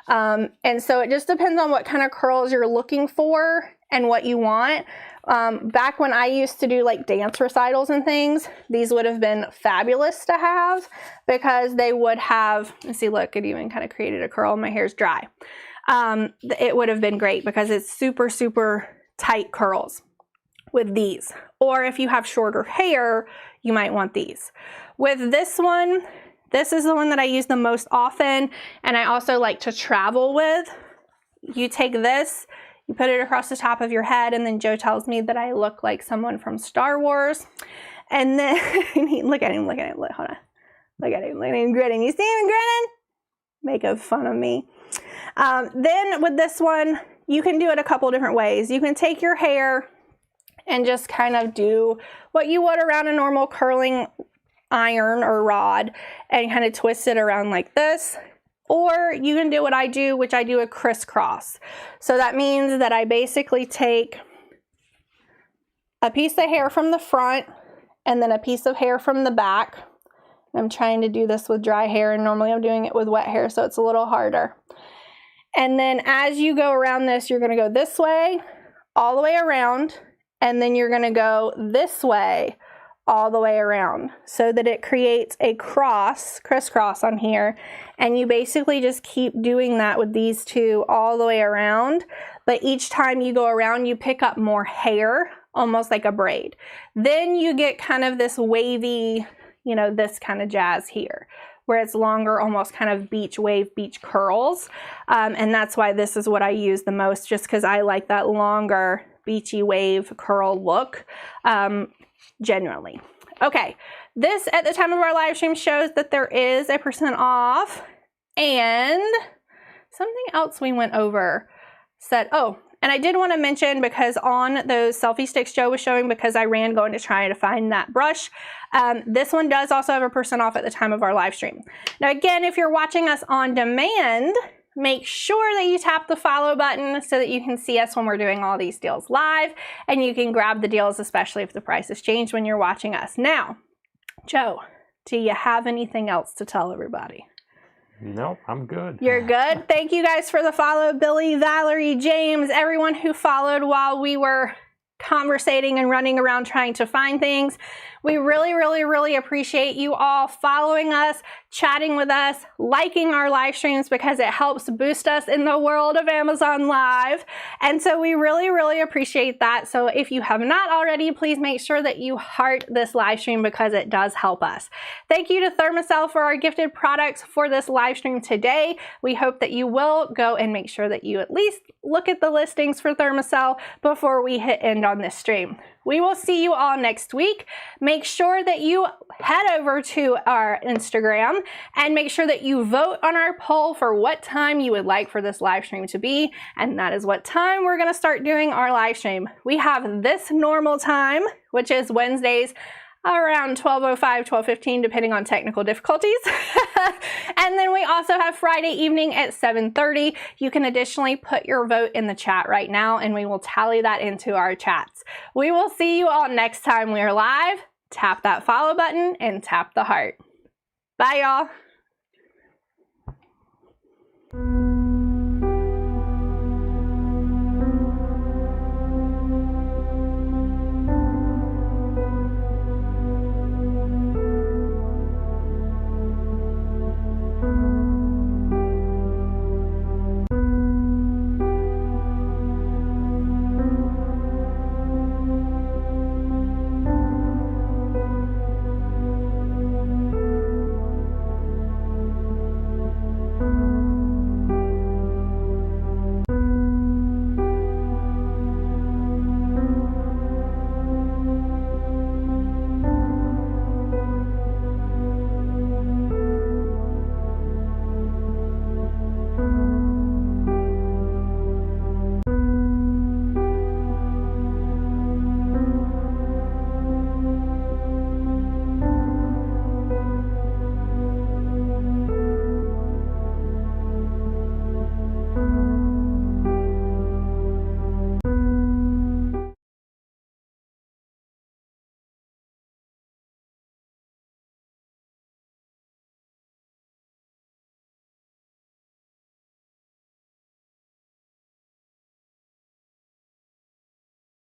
And so it just depends on what kind of curls you're looking for and what you want. Back when I used to do like dance recitals and things, these would have been fabulous to have, because they would have, let's see, look, it even kind of created a curl. My hair's dry. It would have been great because it's super, super tight curls with these. Or if you have shorter hair, you might want these. With this one, this is the one that I use the most often, and I also like to travel with. You take this, you put it across the top of your head, and then Joe tells me that I look like someone from Star Wars. And then, look at him, hold on. Look at him grinning. You see him grinning? Making fun of me. Then with this one, you can do it a couple different ways. You can take your hair and just kind of do what you would around a normal curling iron or rod and kind of twist it around like this. Or you can do what I do, which I do a crisscross. So that means that I basically take a piece of hair from the front and then a piece of hair from the back. I'm trying to do this with dry hair, and normally I'm doing it with wet hair, so it's a little harder. And then as you go around this, you're going to go this way, all the way around, and then you're going to go this way, all the way around, so that it creates a crisscross on here. And you basically just keep doing that with these two all the way around. But each time you go around, you pick up more hair, almost like a braid. Then you get kind of this wavy, this kind of jazz here, where it's longer, almost kind of beach curls. And that's why this is what I use the most, just because I like that longer beachy wave curl look. Genuinely. Okay, this at the time of our live stream shows that there is a % off, and something else we went over said, and I did want to mention, because on those selfie sticks Joe was showing, because I ran going to try to find that brush, this one does also have a % off at the time of our live stream. Now again, if you're watching us on demand, make sure that you tap the follow button so that you can see us when we're doing all these deals live, and you can grab the deals, especially if the price has changed when you're watching us. Now, Joe, do you have anything else to tell everybody? Nope, I'm good. You're good? Thank you guys for the follow. Billy, Valerie, James, everyone who followed while we were conversating and running around trying to find things. We really, really, really appreciate you all following us, chatting with us, liking our live streams, because it helps boost us in the world of Amazon Live. And so we really, really appreciate that. So if you have not already, please make sure that you heart this live stream, because it does help us. Thank you to Thermacell for our gifted products for this live stream today. We hope that you will go and make sure that you at least look at the listings for Thermacell before we hit end on this stream. We will see you all next week. Make sure that you head over to our Instagram and make sure that you vote on our poll for what time you would like for this live stream to be. And that is what time we're going to start doing our live stream. We have this normal time, which is Wednesdays around 12:05, 12:15, depending on technical difficulties. And then we also have Friday evening at 7:30. You can additionally put your vote in the chat right now, and we will tally that into our chats. We will see you all next time we are live. Tap that follow button and tap the heart. Bye, y'all.